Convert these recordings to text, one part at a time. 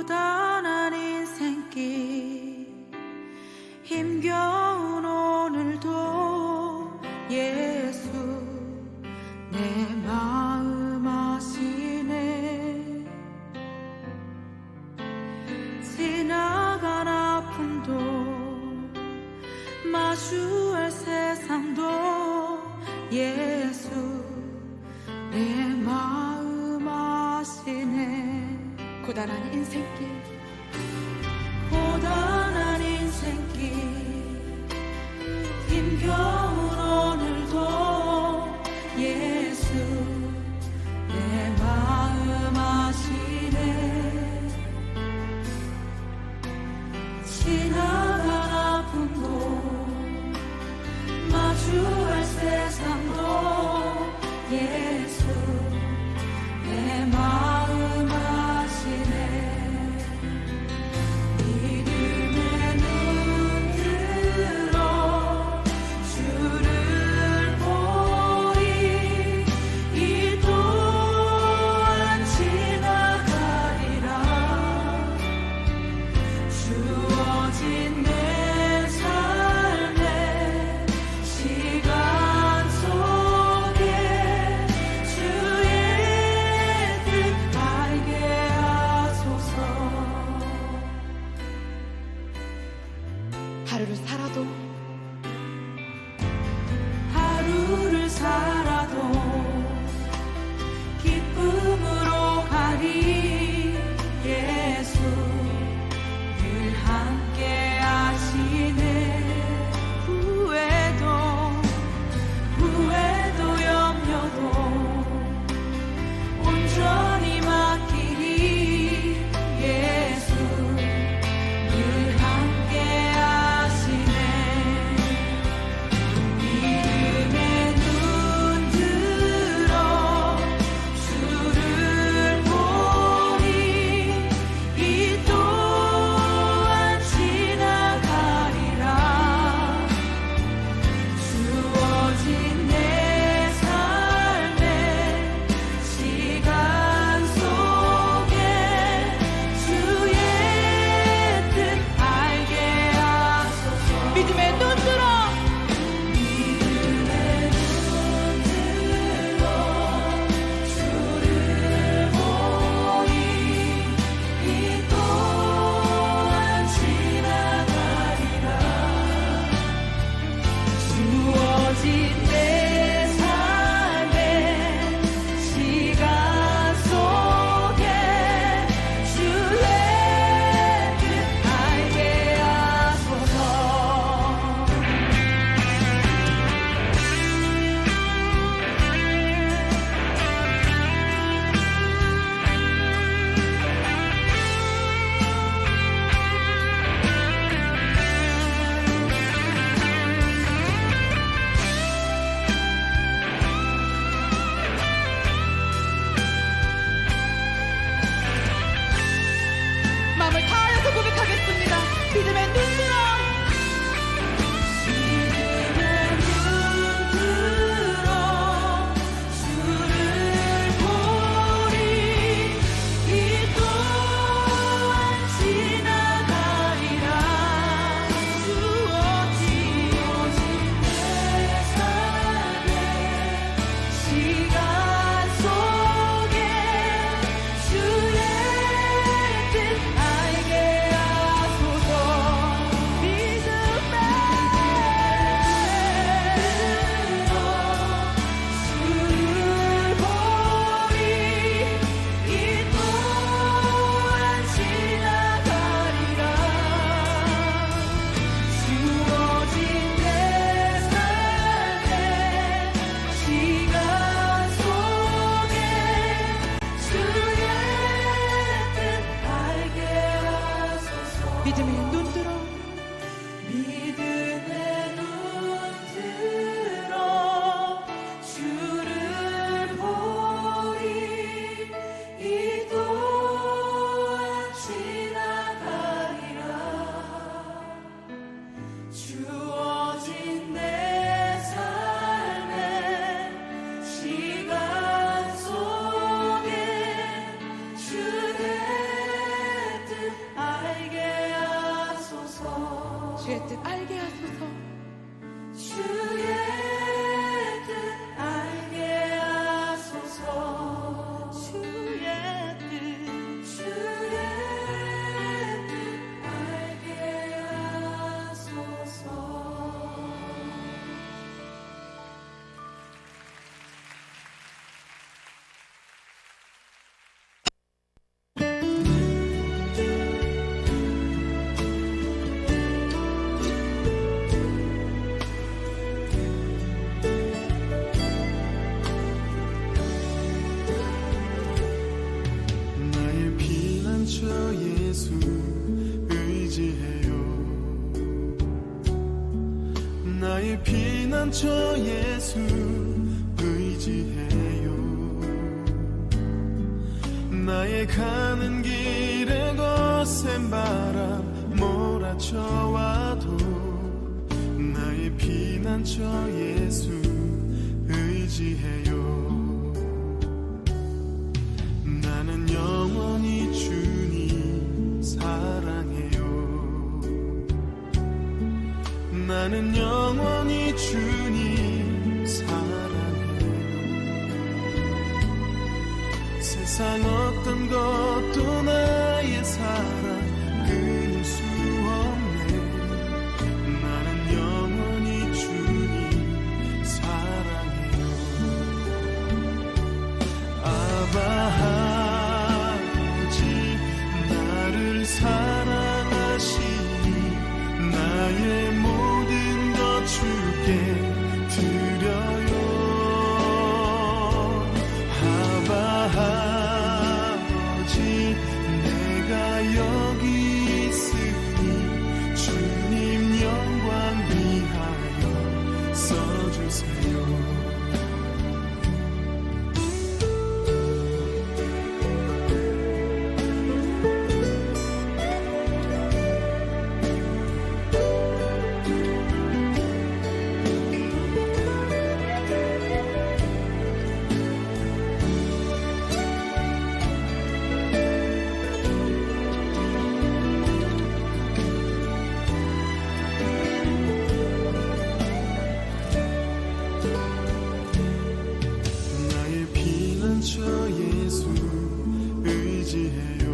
고단한 인생길 힘겨운 오늘도 예수 내 마음 아시네. 지나간 아픔도 마주할 세상도 예수 내 마음 아시네. 고단한 인생길 고단한 인생길 힘겨운 오늘도 예수 내 마음 아시네. 지나간 아픔도 마주할 세상도 예수 내 마음 아시네. 믿음의 눈 들어 주 주의 뜻 알게 하소서. 주의 뜻 알게 하소서. 주의 뜻 알게 하소서. 나의 피난처 예수 의지해요. 나의 피난처 예수 의지해요. 나의 가는 길에 거센 바람 몰아쳐와도 나의 피난처 예수 의지해요. 나는 영원히 주님 사랑해요. 나는 영원히 주님 사랑해요. 세상 어떤 것도 나의 사랑 끊을 수 없네. 나는 영원히 주님 사랑해요. 아바 아버지 나를 사랑하시니 나의 모든 것 주께 드려요. 아바 아버지 내가 여기 있으니 주님 영광 위하여 써주세요. 나의 피난처 예수 의지해요.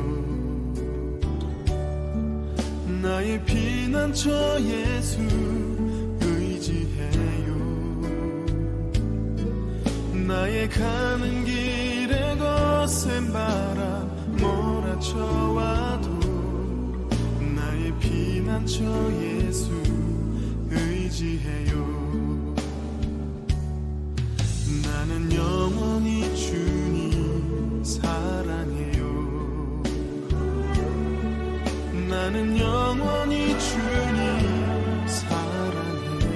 나의 피난처 예수 의지해요. 나의 가는 길에 거센 바람 몰아쳐와도 나의 피난처 예수 의지해요. 나는 영원히 주님 사랑해요. 나는 영원히 주님 사랑해요.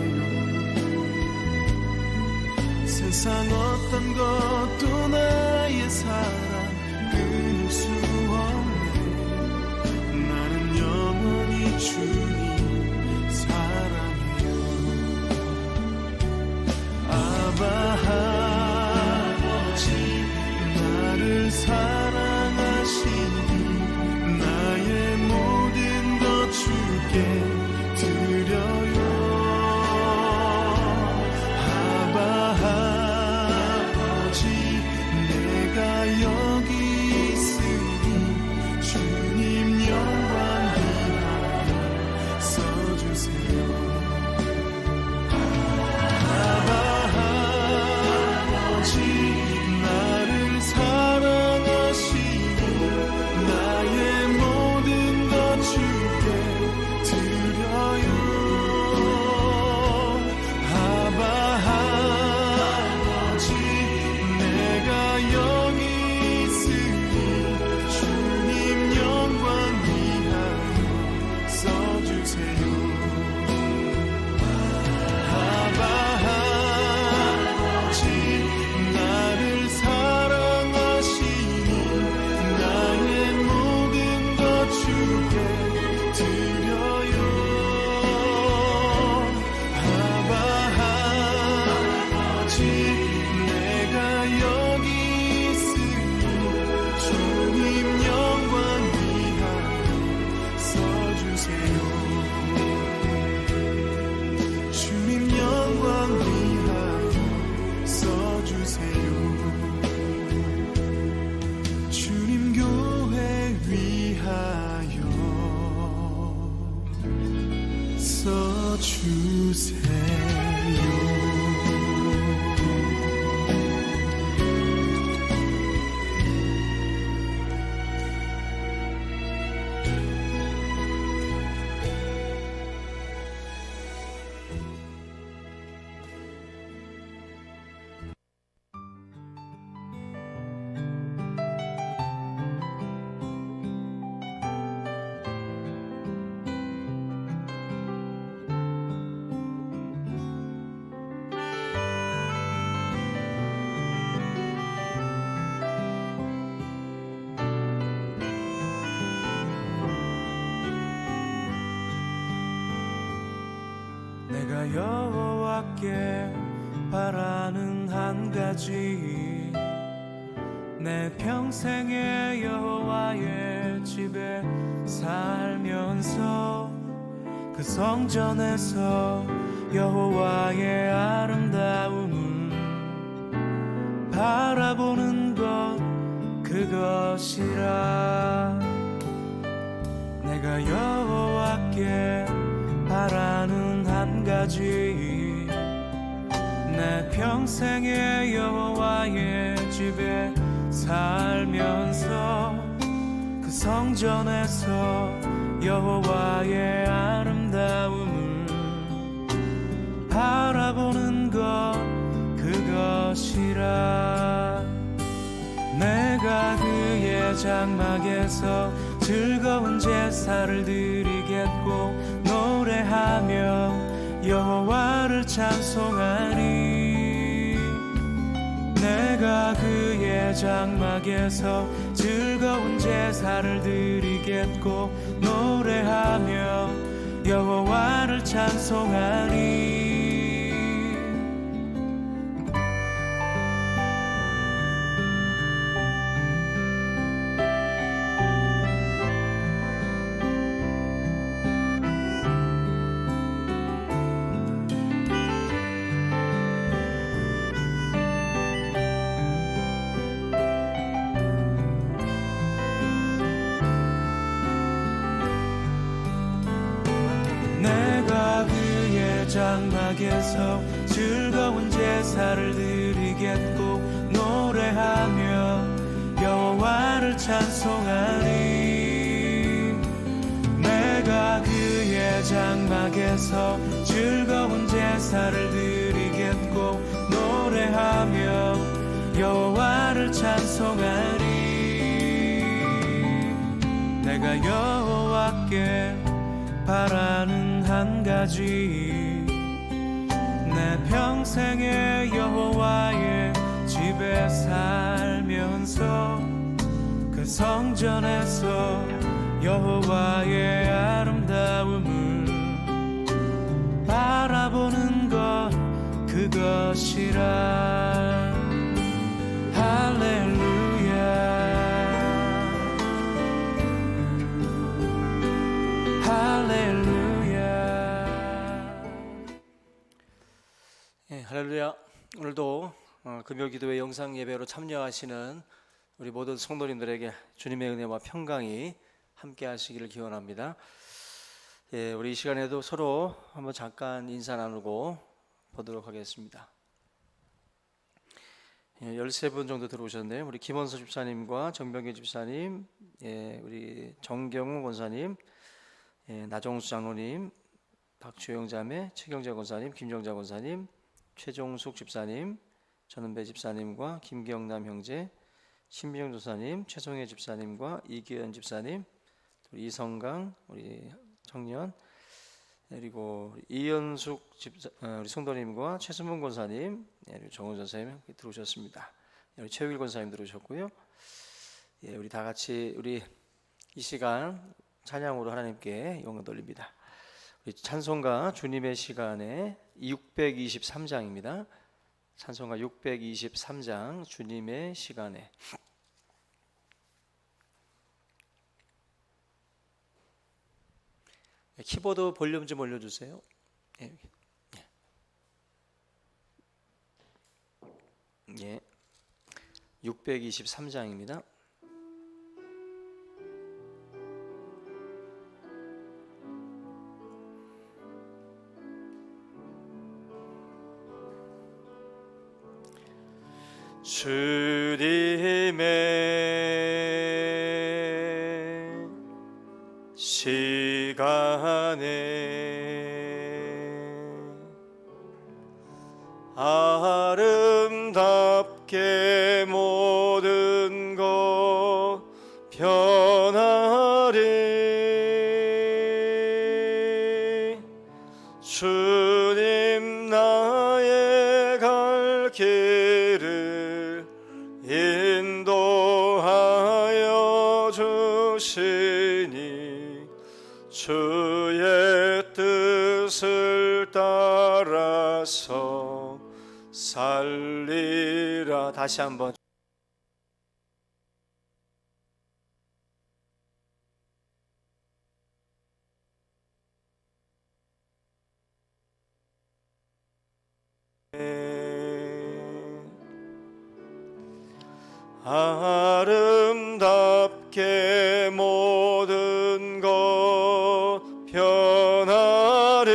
세상 어떤 것도 나의 사랑 끊을 수 없네. 나는 영원히 주님 사랑해요. 아바 아버지 나를 사랑하시니 나의 모든 것 주께 드려요. 아바 아버지 내가 여기 있으니 주님 영광 위하여 써주세요. 아바 아버지 나를 사랑하시니 내가 여호와께 바라는 한 가지, 내 평생에 여호와의 집에 살면서 그 성전에서 여호와의 아름다움을 바라보는 것, 그것이라. 내가 여호와께 바라는 한 가지, 내 평생에 여호와의 집에 살면서 그 성전에서 여호와의 아름다움을 바라보는 것, 그것이라. 내가 그의 장막에서 즐거운 제사를 드리겠고 노래하며 여호와를 찬송하리. 내가 그의 장막에서 즐거운 제사를 드리겠고 노래하며 여호와를 찬송하리. 장막에서 즐거운 제사를 드리겠고 노래하며 여호와를 찬송하리. 내가 그의 장막에서 즐거운 제사를 드리겠고 노래하며 여호와를 찬송하리. 내가 여호와께 바라는 한 가지, 내 평생에 여호와의 집에 살면서 그 성전에서 여호와의 아름다움을 바라보는 것, 그것이라. 할렐루야, 할렐루야. 할렐루야. 오늘도 금요기도회 영상 예배로 참여하시는 우리 모든 성도님들에게 주님의 은혜와 평강이 함께 하시기를 기원합니다. 우리 이 시간에도 서로 한번 잠깐 인사 나누고 보도록 하겠습니다. 13분 정도 들어오셨네요. 우리 김원서 집사님과 정병규 집사님, 우리 정경우 권사님, 나정수 장로님, 박주영 자매, 최경자 권사님, 김정자 권사님, 최종숙 집사님, 전은배 집사님과 김경남 형제, 신비영 조사님, 최송혜 집사님과 이기현 집사님, 우리 이성강 우리 청년, 그리고 이현숙 집사, 우리 성도님과 최순문 권사님, 그리고 정원 전사님 들어오셨습니다. 우리 최일 권사님 들어오셨고요. 우리 다 같이 우리 이 시간 찬양으로 하나님께 영광 돌립니다. 우리 찬송가 주님의 시간에 623장입니다. 찬송가 623장 주님의 시간에. 키보드 볼륨 좀 올려주세요. 예, 623장입니다. 주님의 시간에 아름답게 모든 것 변하리. 주님 나의 갈 길을 인도하여 주시니 주의 뜻 다시 한번 아름답게 모든 것 변하리.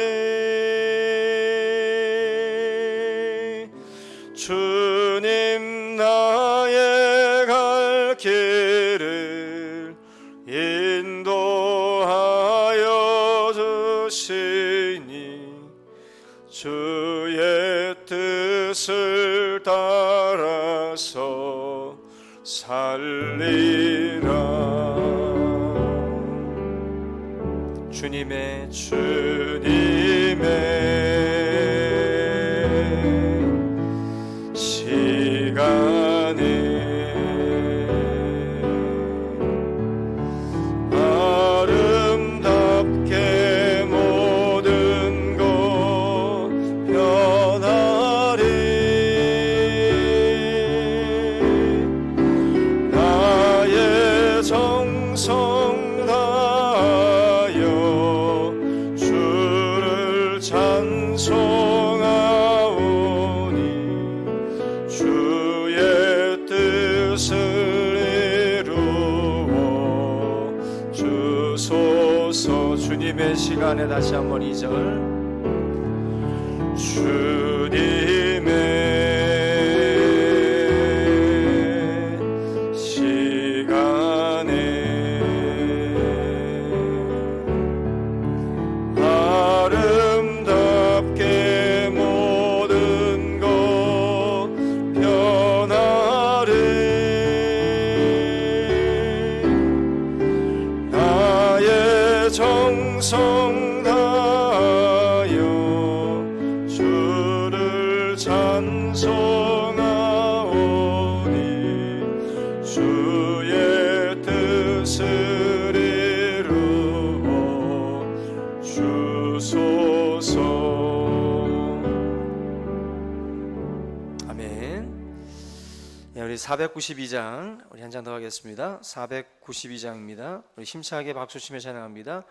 주님 나의 갈 길을 인도하여 주시니 주의 뜻을 따라서 살리라. 주님의 시간에 아름답게 모든 것 변하리. 나의 정성 다하여 주를 찬송하오니 주의 뜻을 이루어 주소서. 주님의 시간에 다시 한번 2절. 주님의 시간에 아름답게 모든 것 변하리. 나의 정성 다하여 주를 찬송하오니 주의 뜻을 이루어 주소서. 아멘. 네, 우리 492장 우리 한 장 더 하겠습니다. 492장입니다. 우리 힘차게 박수치며 찬양합니다.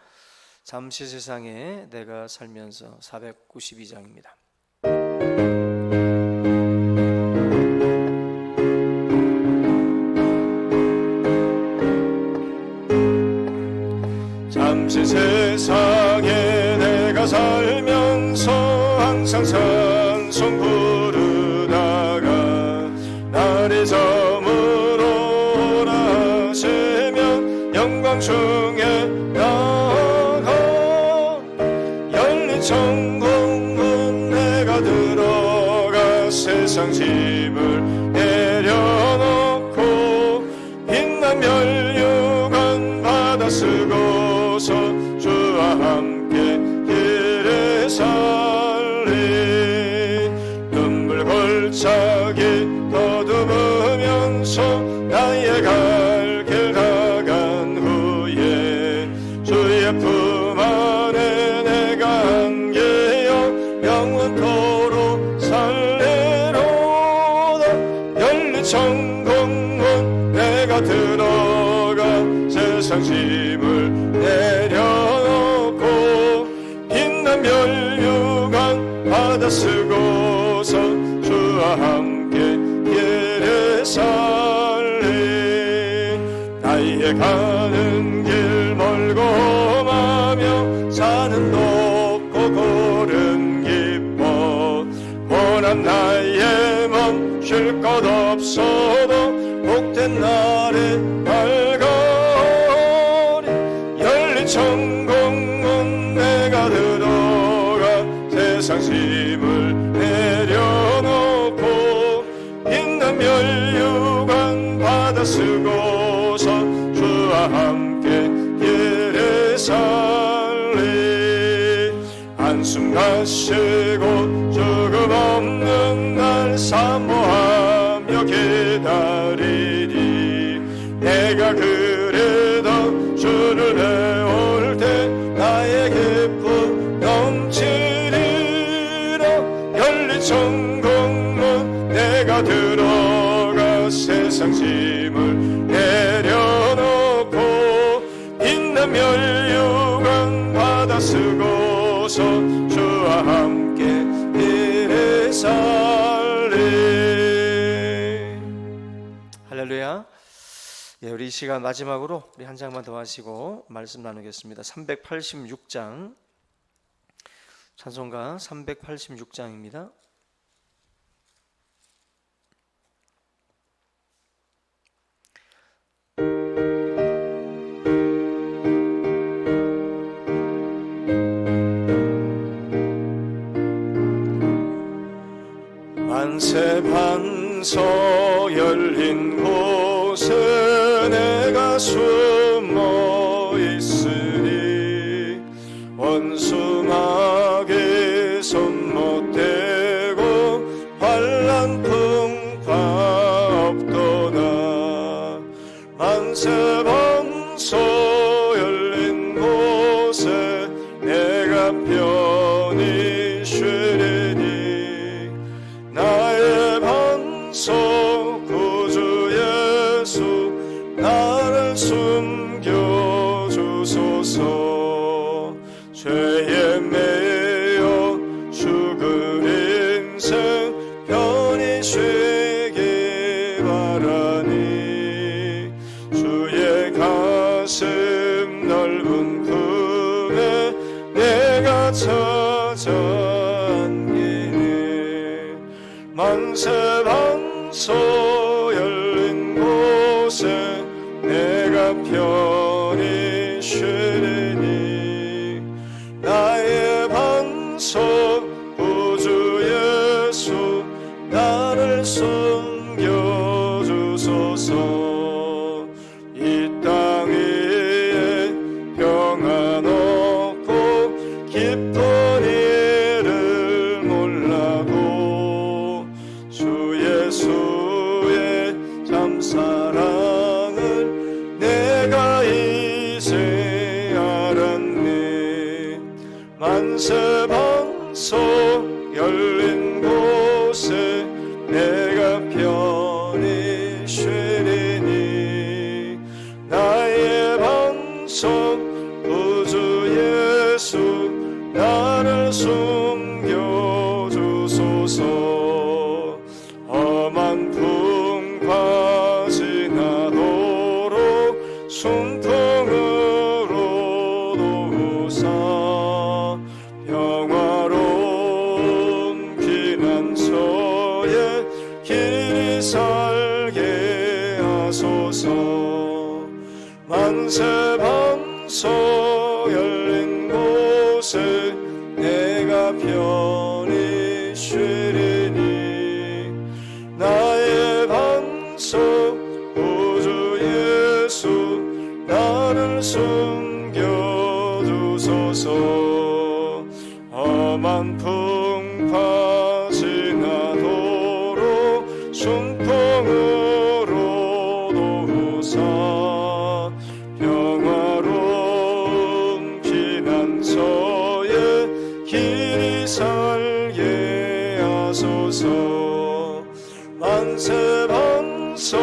잠시 세상에 내가 살면서 492장입니다. 잠시 세상에 내가 살면서 항상 찬송 부르다가 날이 저물어라 하시면 영광 중에 나가 열린 천국문 내가 들어가 세상 짐을 내려놓고 빛난 멸류관 받아 쓰고서 주와 함께 길에 살리. 눈물 골짜기 더듬으면서 나의 갈 길 다간 후에 주의 품 안에 내가 안기어 영원토록 살리로다. 열린 천국문 내가 들어가 세상 짐을 내려놓고 빛난 멸류관 받아 쓰고서 주와 함께 길에 살리. 나의 가는 길 멀고 험하며 산은 높고 골은 깊어 고난 나의 멈출 것 없어도 복된 날에 밝아오리. 열린 천국문 내가 들어가 세상 짐을 내려놓고 빛난 멸류관 받아 쓰고서 주와 함께 길에 살리. 한숨 가시고 조금 없는 날 사모하며 기다리리. 내가 그래도 주를 배울 때 나의 기쁨 넘치리라. 열린 천국문 내가 들어 세상 짐을 내려놓고 빛난 멸류관 받아 쓰고서 주와 함께 이래 살리. 할렐루야. 예, 우리 이 시간 마지막으로 우리 한 장만 더 하시고 말씀 나누겠습니다. 386장 찬송가 386장입니다. 만세 반석 열린 곳에 내가 숨어 있으니 원수 마귀 손 못 대고 환난 풍파 없도다. 만세 반석 열린 곳에 내가 편히 쉬리니 나의 반석 구주 예수 나를 숨겨주소서. 죄에 매여 죽을 인생 편히 쉬기 바라니 주의 가슴 넓은 품에 내가 찾아 안기니 만세 반석 열린 곳에 내가 편히 쉬리니 나의 반석 구주 예수 나를 숨겨주소서. 이 땅 위에 평안 없고 깊은 일을 몰라도 주 예수의 참 사랑을 내가 이제 알았네. 만세 반석 열린 곳에 내가 편히 쉬리니 나의 반석 구주 예수 나를 숨겨주소서. 험한 풍파 지나도록 순풍으로 도우사 평화로운 피난처에 길이 살게 하소서. 만세 반석 열린 곳에 내가 편히 쉬리니 나의 반석 구주 예수 나를 숨겨주소서. 험한 풍파 지나도록 순풍으로 도우사 평화로운 피난처에 길이 살게 하소서. 만세 반석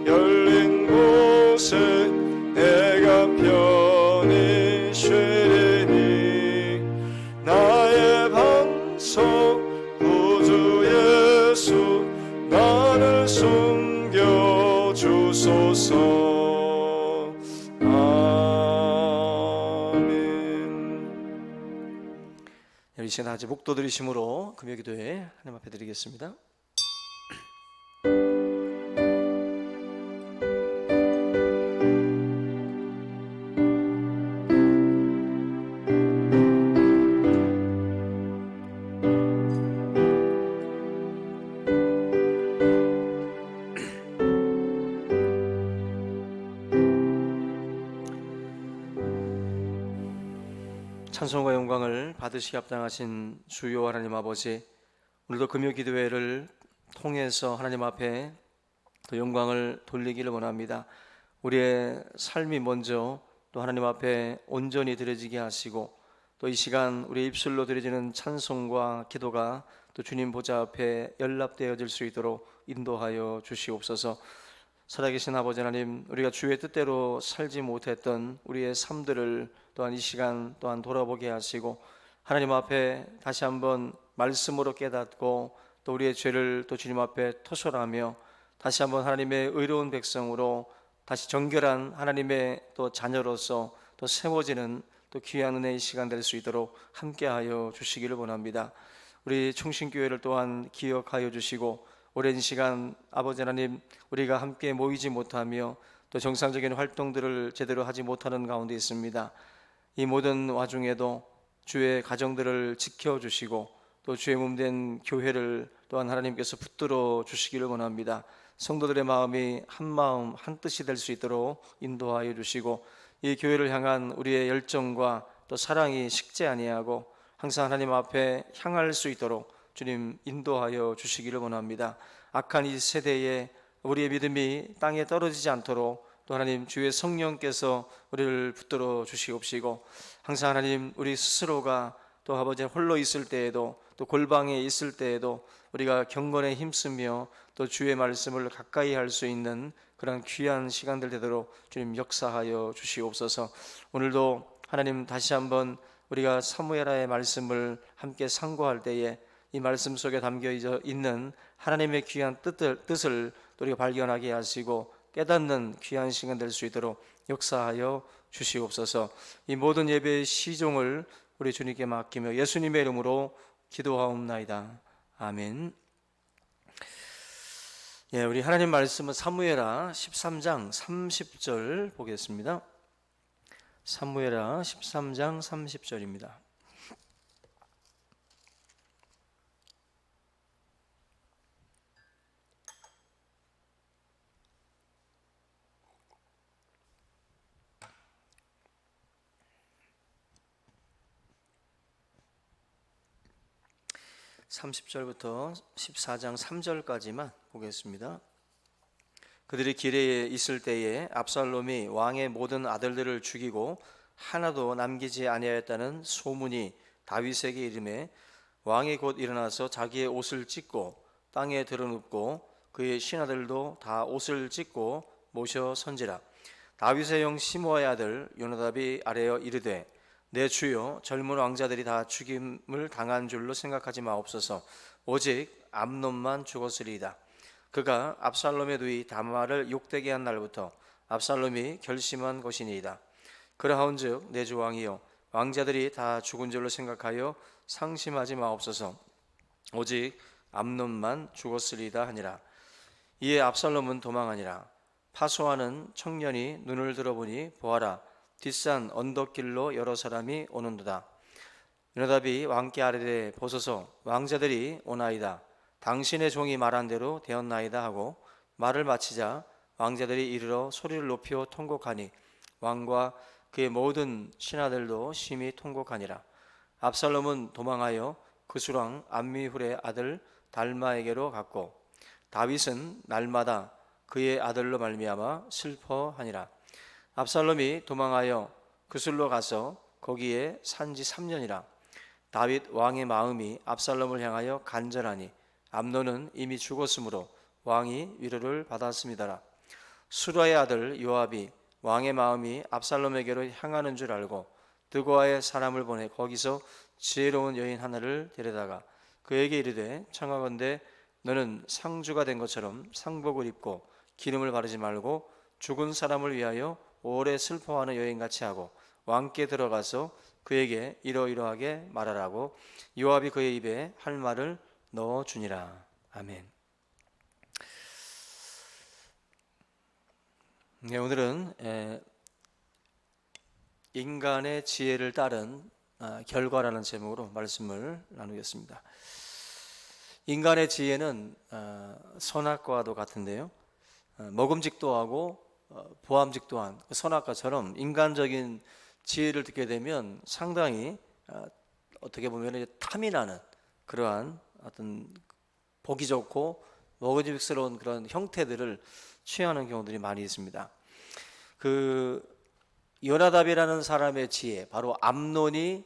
열린 곳에 내가 편히 쉬리니 나의 반석 구주 예수 나를 숨겨주소서. 아멘. 이 시간 아직 목도 들이심으로 금요기도회 하나님 앞에 드리겠습니다. 찬송과 영광을 받으시기 합당하신 주요 하나님 아버지, 오늘도 금요기도회를 통해서 하나님 앞에 더 영광을 돌리기를 원합니다. 우리의 삶이 먼저 또 하나님 앞에 온전히 드려지게 하시고, 또 이 시간 우리 입술로 드려지는 찬송과 기도가 또 주님 보좌 앞에 연락되어질 수 있도록 인도하여 주시옵소서. 살아계신 아버지 하나님, 우리가 주의 뜻대로 살지 못했던 우리의 삶들을 또한 이 시간 또한 돌아보게 하시고 하나님 앞에 다시 한번 말씀으로 깨닫고 또 우리의 죄를 또 주님 앞에 토설하며 다시 한번 하나님의 의로운 백성으로 다시 정결한 하나님의 또 자녀로서 또 세워지는 또 귀한 은혜의 시간 될 수 있도록 함께하여 주시기를 원합니다. 우리 충신교회를 또한 기억하여 주시고 오랜 시간 아버지 하나님 우리가 함께 모이지 못하며 또 정상적인 활동들을 제대로 하지 못하는 가운데 있습니다. 이 모든 와중에도 주의 가정들을 지켜주시고 또 주의 몸된 교회를 또한 하나님께서 붙들어 주시기를 원합니다. 성도들의 마음이 한 마음 한 뜻이 될 수 있도록 인도하여 주시고 이 교회를 향한 우리의 열정과 또 사랑이 식지 아니하고 항상 하나님 앞에 향할 수 있도록 주님 인도하여 주시기를 원합니다. 악한 이 세대에 우리의 믿음이 땅에 떨어지지 않도록 또 하나님 주의 성령께서 우리를 붙들어 주시옵시고 항상 하나님 우리 스스로가 또 아버지 홀로 있을 때에도 또 골방에 있을 때에도 우리가 경건에 힘쓰며 또 주의 말씀을 가까이 할 수 있는 그런 귀한 시간들 되도록 주님 역사하여 주시옵소서. 오늘도 하나님 다시 한번 우리가 사무엘하의 말씀을 함께 상고할 때에 이 말씀 속에 담겨 있는 하나님의 귀한 뜻을 우리가 발견하게 하시고 깨닫는 귀한 시간 될 수 있도록 역사하여 주시옵소서. 이 모든 예배의 시종을 우리 주님께 맡기며 예수님의 이름으로 기도하옵나이다. 아멘. 예, 우리 하나님 말씀은 사무엘하 13장 30절 보겠습니다. 사무엘하 13장 30절입니다. (30절부터) 14장 3절까지만 보겠습니다. 그들이 길에 있을 때에 압살롬이 왕의 모든 아들들을 죽이고 하나도 남기지 아니하였다는 소문이 다윗에게 이르매 왕이 곧 일어나서 자기의 옷을 찢고 땅에 드러눕고 그의 신하들도 다 옷을 찢고 모셔 선지라. 다윗의 형 시므아의 아들 요나답이 아뢰어 이르되 내 주여 젊은 왕자들이 다 죽임을 당한 줄로 생각하지 마옵소서. 오직 암논만 죽었으리이다. 그가 압살롬의 누이 다말을 욕되게 한 날부터 압살롬이 결심한 것이니이다. 그러하온즉 내 주 왕이여 왕자들이 다 죽은 줄로 생각하여 상심하지 마옵소서. 오직 암논만 죽었으리이다 하니라. 이에 압살롬은 도망하니라. 파소하는 청년이 눈을 들어보니 보아라 뒷산 언덕길로 여러 사람이 오는도다. 요나답이 왕께 아뢰되 보소서 왕자들이 오나이다. 당신의 종이 말한 대로 되었나이다 하고 말을 마치자 왕자들이 이르러 소리를 높여 통곡하니 왕과 그의 모든 신하들도 심히 통곡하니라. 압살롬은 도망하여 그수랑 암미훌의 아들 달마에게로 갔고 다윗은 날마다 그의 아들로 말미암아 슬퍼하니라. 압살롬이 도망하여 그술로 가서 거기에 산지 3년이라. 다윗 왕의 마음이 압살롬을 향하여 간절하니 암논은 이미 죽었으므로 왕이 위로를 받았음이더라. 수라의 아들 요압이 왕의 마음이 압살롬에게로 향하는 줄 알고 드고아의 사람을 보내 거기서 지혜로운 여인 하나를 데려다가 그에게 이르되 청하건대 너는 상주가 된 것처럼 상복을 입고 기름을 바르지 말고 죽은 사람을 위하여 오래 슬퍼하는 여인같이 하고 왕께 들어가서 그에게 이러이러하게 말하라고 요압이 그의 입에 할 말을 넣어주니라. 아멘. 네, 오늘은 인간의 지혜를 따른 결과라는 제목으로 말씀을 나누겠습니다. 인간의 지혜는 선악과도 같은데요, 먹음직도 하고 보암직도 한 선악과처럼 인간적인 지혜를 듣게 되면 상당히 어떻게 보면 탐이 나는 그러한 어떤 보기 좋고 먹음직스러운 그런 형태들을 취하는 경우들이 많이 있습니다. 그 요나답이라는 사람의 지혜, 바로 암논이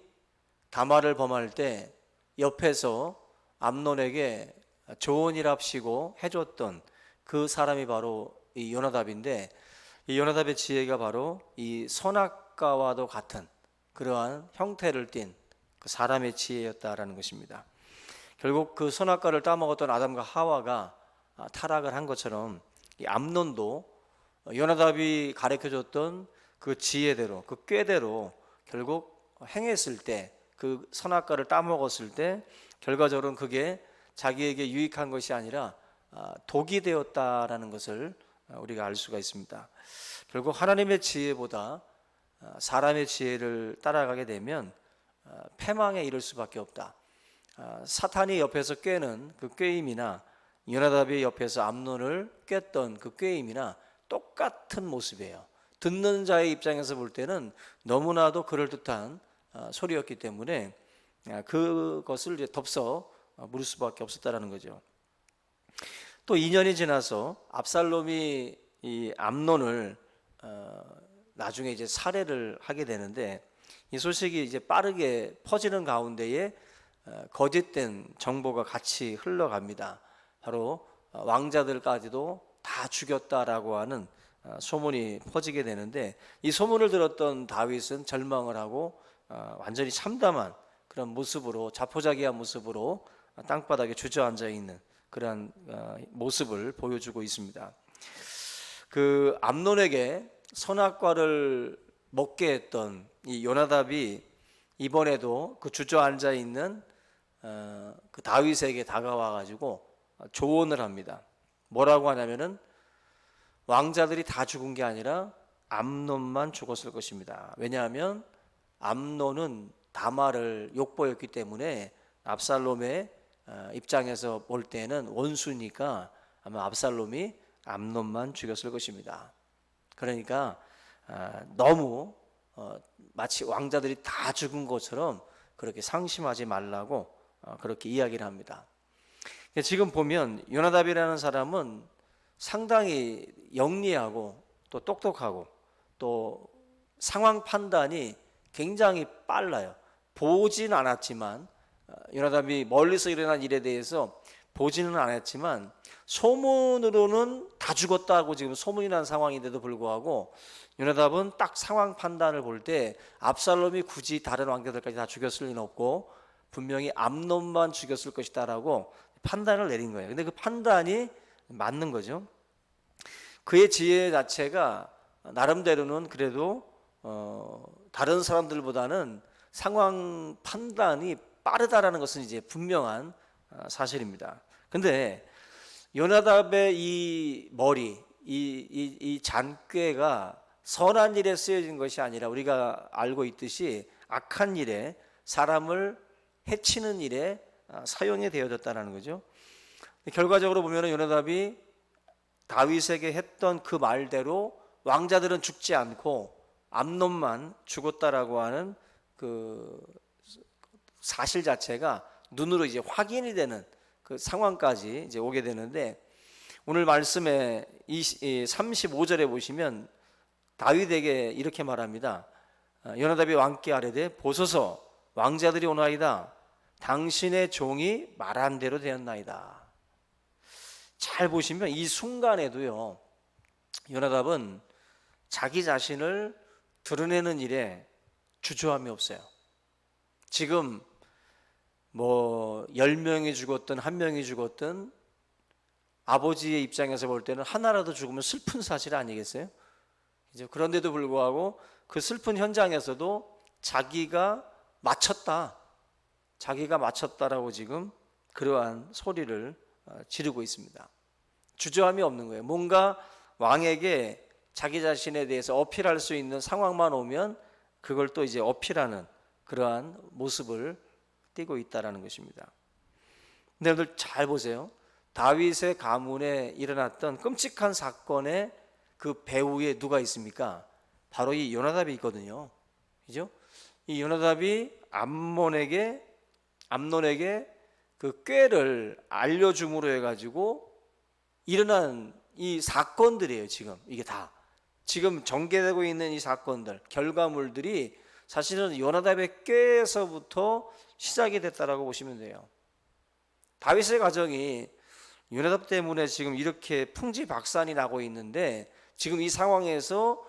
다말을 범할 때 옆에서 암논에게 조언이랍시고 해줬던 그 사람이 바로 이 요나답인데, 이 요나답의 지혜가 바로 이 선악과와도 같은 그러한 형태를 띤 그 사람의 지혜였다라는 것입니다. 결국 그 선악과를 따먹었던 아담과 하와가 타락을 한 것처럼 이 암논도 요나답이 가르쳐줬던 그 지혜대로, 그 꾀대로 결국 행했을 때, 그 선악과를 따먹었을 때 결과적으로는 그게 자기에게 유익한 것이 아니라 독이 되었다라는 것을 우리가 알 수가 있습니다. 결국 하나님의 지혜보다 사람의 지혜를 따라가게 되면 패망에 이를 수밖에 없다. 사탄이 옆에서 꾀는 그 꾀임이나 요나답이 옆에서 암논을 꾀던 그 꾀임이나 똑같은 모습이에요. 듣는 자의 입장에서 볼 때는 너무나도 그럴듯한 소리였기 때문에 그것을 이제 덥석 물을 수밖에 없었다라는 거죠. 또 2년이 지나서 압살롬이 이 암논을 나중에 이제 살해를 하게 되는데, 이 소식이 이제 빠르게 퍼지는 가운데에 거짓된 정보가 같이 흘러갑니다. 바로 왕자들까지도 다 죽였다라고 하는 소문이 퍼지게 되는데, 이 소문을 들었던 다윗은 절망을 하고 완전히 참담한 그런 모습으로, 자포자기한 모습으로 땅바닥에 주저앉아 있는 그러한 모습을 보여주고 있습니다. 그 암논에게 선악과를 먹게 했던 이 요나답이 이번에도 그 주저앉아 있는 그 다윗에게 다가와 가지고 조언을 합니다. 뭐라고 하냐면은 왕자들이 다 죽은 게 아니라 암논만 죽었을 것입니다. 왜냐하면 암논은 다말을 욕보였기 때문에 압살롬의 입장에서 볼 때는 원수니까 아마 압살롬이 암논만 죽였을 것입니다. 그러니까 너무 마치 왕자들이 다 죽은 것처럼 그렇게 상심하지 말라고 그렇게 이야기를 합니다. 지금 보면 요나답이라는 사람은 상당히 영리하고 또 똑똑하고 또 상황 판단이 굉장히 빨라요. 보진 않았지만, 요나답이 멀리서 일어난 일에 대해서 보지는 않았지만 소문으로는 다 죽었다고 지금 소문이 난 상황인데도 불구하고 요나답은 딱 상황 판단을 볼 때 압살롬이 굳이 다른 왕자들까지 다 죽였을 리는 없고 분명히 암논만 죽였을 것이다라고 판단을 내린 거예요. 근데 그 판단이 맞는 거죠. 그의 지혜 자체가 나름대로는 그래도 다른 사람들보다는 상황 판단이 빠르다라는 것은 이제 분명한 사실입니다. 근데 요나답의 이 머리, 이 잔꾀가 선한 일에 쓰여진 것이 아니라 우리가 알고 있듯이 악한 일에, 사람을 해치는 일에 사용이 되어졌다는 거죠. 결과적으로 보면 요나답이 다윗에게 했던 그 말대로 왕자들은 죽지 않고 암논만 죽었다라고 하는 그 사실 자체가 눈으로 이제 확인이 되는 그 상황까지 이제 오게 되는데, 오늘 말씀에 35절에 보시면 다윗에게 이렇게 말합니다. 요나답이 왕께 아뢰되 보소서 왕자들이 오나이다. 당신의 종이 말한 대로 되었나이다. 잘 보시면 이 순간에도요, 요나답은 자기 자신을 드러내는 일에 주저함이 없어요. 지금 뭐 10명이 죽었든 1명이 죽었든 아버지의 입장에서 볼 때는 하나라도 죽으면 슬픈 사실 아니겠어요? 그런데도 불구하고 그 슬픈 현장에서도 자기가 마쳤다라고 지금 그러한 소리를 지르고 있습니다. 주저함이 없는 거예요. 뭔가 왕에게 자기 자신에 대해서 어필할 수 있는 상황만 오면 그걸 또 이제 어필하는 그러한 모습을 띠고 있다라는 것입니다. 근데 여러분들 잘 보세요. 다윗의 가문에 일어났던 끔찍한 사건의 그 배후에 누가 있습니까? 바로 이 요나답이 있거든요. 그죠? 이 요나답이 암논에게 그 꾀를 알려줌으로 해가지고 일어난 이 사건들이에요. 지금 이게 다 지금 전개되고 있는 이 사건들, 결과물들이 사실은 요나답의 꾀에서부터 시작이 됐다라고 보시면 돼요. 다윗의 가정이 요나답 때문에 지금 이렇게 풍지박산이 나고 있는데, 지금 이 상황에서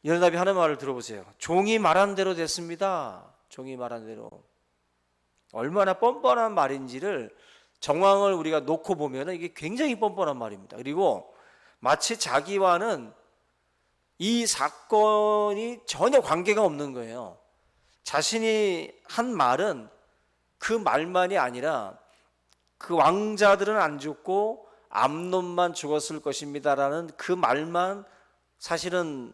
요나답이 하는 말을 들어보세요. 종이 말한 대로 됐습니다. 종이 말한 대로. 얼마나 뻔뻔한 말인지를, 정황을 우리가 놓고 보면 이게 굉장히 뻔뻔한 말입니다. 그리고 마치 자기와는 이 사건이 전혀 관계가 없는 거예요. 자신이 한 말은 그 말만이 아니라 그 왕자들은 안 죽고 암논만 죽었을 것입니다라는 그 말만 사실은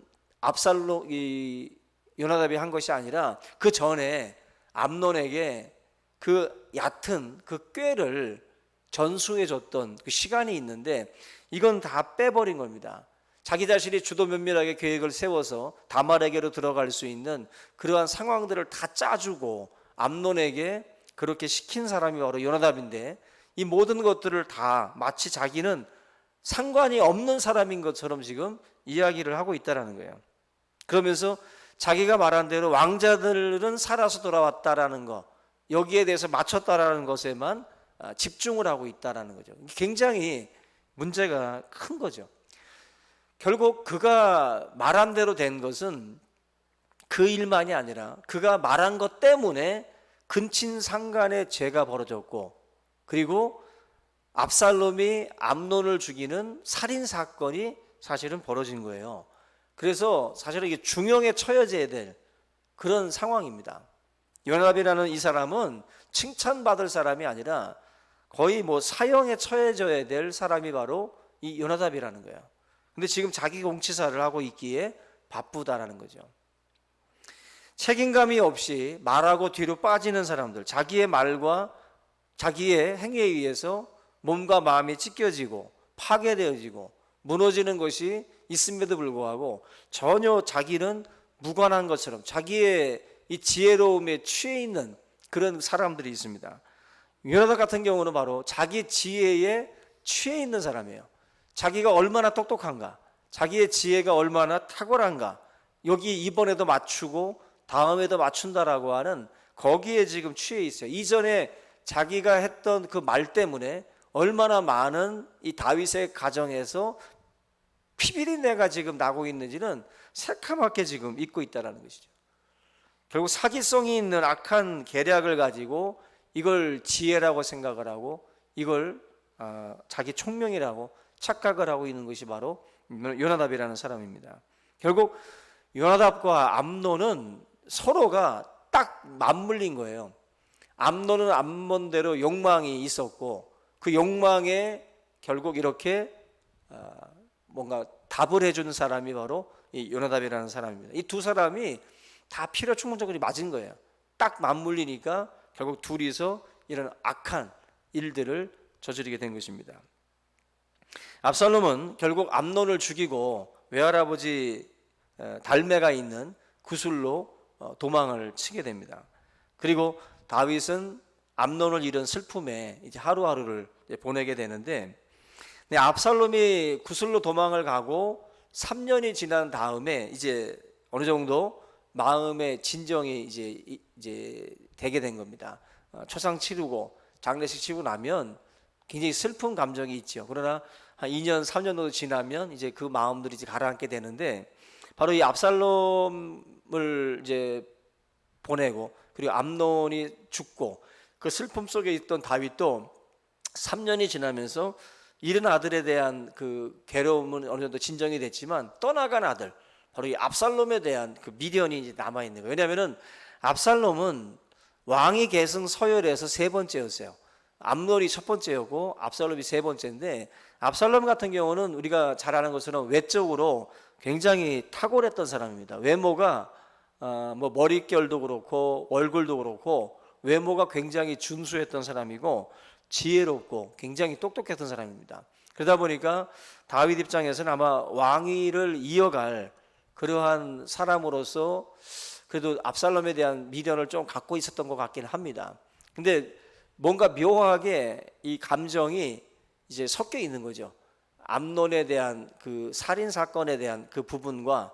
이 요나답이 한 것이 아니라 그 전에 암논에게 그 얕은 그 꾀를 전수해 줬던 그 시간이 있는데, 이건 다 빼버린 겁니다. 자기 자신이 주도 면밀하게 계획을 세워서 다말에게로 들어갈 수 있는 그러한 상황들을 다 짜주고 암논에게 그렇게 시킨 사람이 바로 요나답인데, 이 모든 것들을 다 마치 자기는 상관이 없는 사람인 것처럼 지금 이야기를 하고 있다는 거예요. 그러면서 자기가 말한 대로 왕자들은 살아서 돌아왔다라는 거, 여기에 대해서 맞췄다라는 것에만 집중을 하고 있다라는 거죠. 굉장히 문제가 큰 거죠. 결국 그가 말한 대로 된 것은 그 일만이 아니라 그가 말한 것 때문에 근친상간의 죄가 벌어졌고, 그리고 압살롬이 암논을 죽이는 살인 사건이 사실은 벌어진 거예요. 그래서 사실은 이게 중형에 처해져야 될 그런 상황입니다. 요나답이라는 이 사람은 칭찬받을 사람이 아니라 거의 뭐 사형에 처해져야 될 사람이 바로 이 요나답이라는 거예요. 근데 지금 자기 공치사를 하고 있기에 바쁘다라는 거죠. 책임감이 없이 말하고 뒤로 빠지는 사람들, 자기의 말과 자기의 행위에 의해서 몸과 마음이 찢겨지고 파괴되어지고 무너지는 것이 있음에도 불구하고 전혀 자기는 무관한 것처럼 자기의 이 지혜로움에 취해 있는 그런 사람들이 있습니다. 요나답 같은 경우는 바로 자기 지혜에 취해 있는 사람이에요. 자기가 얼마나 똑똑한가, 자기의 지혜가 얼마나 탁월한가, 여기 이번에도 맞추고 다음에도 맞춘다라고 하는 거기에 지금 취해 있어요. 이전에 자기가 했던 그 말 때문에 얼마나 많은 이 다윗의 가정에서 피비린내가 지금 나고 있는지는 새카맣게 지금 잊고 있다는 것이죠. 결국 사기성이 있는 악한 계략을 가지고 이걸 지혜라고 생각을 하고 이걸 자기 총명이라고 착각을 하고 있는 것이 바로 요나답이라는 사람입니다. 결국 요나답과 암논은 서로가 딱 맞물린 거예요. 암논은 암논대로 욕망이 있었고 그 욕망에 결국 이렇게 뭔가 답을 해주는 사람이 바로 이 요나답이라는 사람입니다. 이 두 사람이 다 필요 충분적으로 맞은 거예요. 딱 맞물리니까 결국 둘이서 이런 악한 일들을 저지르게 된 것입니다. 압살롬은 결국 암논을 죽이고 외할아버지 달메가 있는 구술로 도망을 치게 됩니다. 그리고 다윗은 암논을 잃은 슬픔에 이제 하루하루를 보내게 되는데, 압살롬이 구술로 도망을 가고 3년이 지난 다음에 이제 어느 정도 마음의 진정이 이제 되게 된 겁니다. 초상 치르고 장례식 치고 나면 굉장히 슬픈 감정이 있죠. 그러나 한 2년, 3년 정도 지나면 이제 그 마음들이 이제 가라앉게 되는데, 바로 이 압살롬을 이제 보내고 그리고 암논이 죽고 그 슬픔 속에 있던 다윗도 3년이 지나면서 잃은 아들에 대한 그 괴로움은 어느 정도 진정이 됐지만 떠나간 아들, 바로 이 압살롬에 대한 그 미련이 이제 남아 있는 거예요. 왜냐하면은 압살롬은 왕위 계승 서열에서 세 번째였어요. 암논이 첫 번째였고 압살롬이 세 번째인데, 압살롬 같은 경우는 우리가 잘 아는 것처럼 외적으로 굉장히 탁월했던 사람입니다. 외모가 뭐 머릿결도 그렇고 얼굴도 그렇고 외모가 굉장히 준수했던 사람이고 지혜롭고 굉장히 똑똑했던 사람입니다. 그러다 보니까 다윗 입장에서는 아마 왕위를 이어갈 그러한 사람으로서 그래도 압살롬에 대한 미련을 좀 갖고 있었던 것 같긴 합니다. 근데 뭔가 묘하게 이 감정이 이제 섞여 있는 거죠. 암논에 대한 그 살인 사건에 대한 그 부분과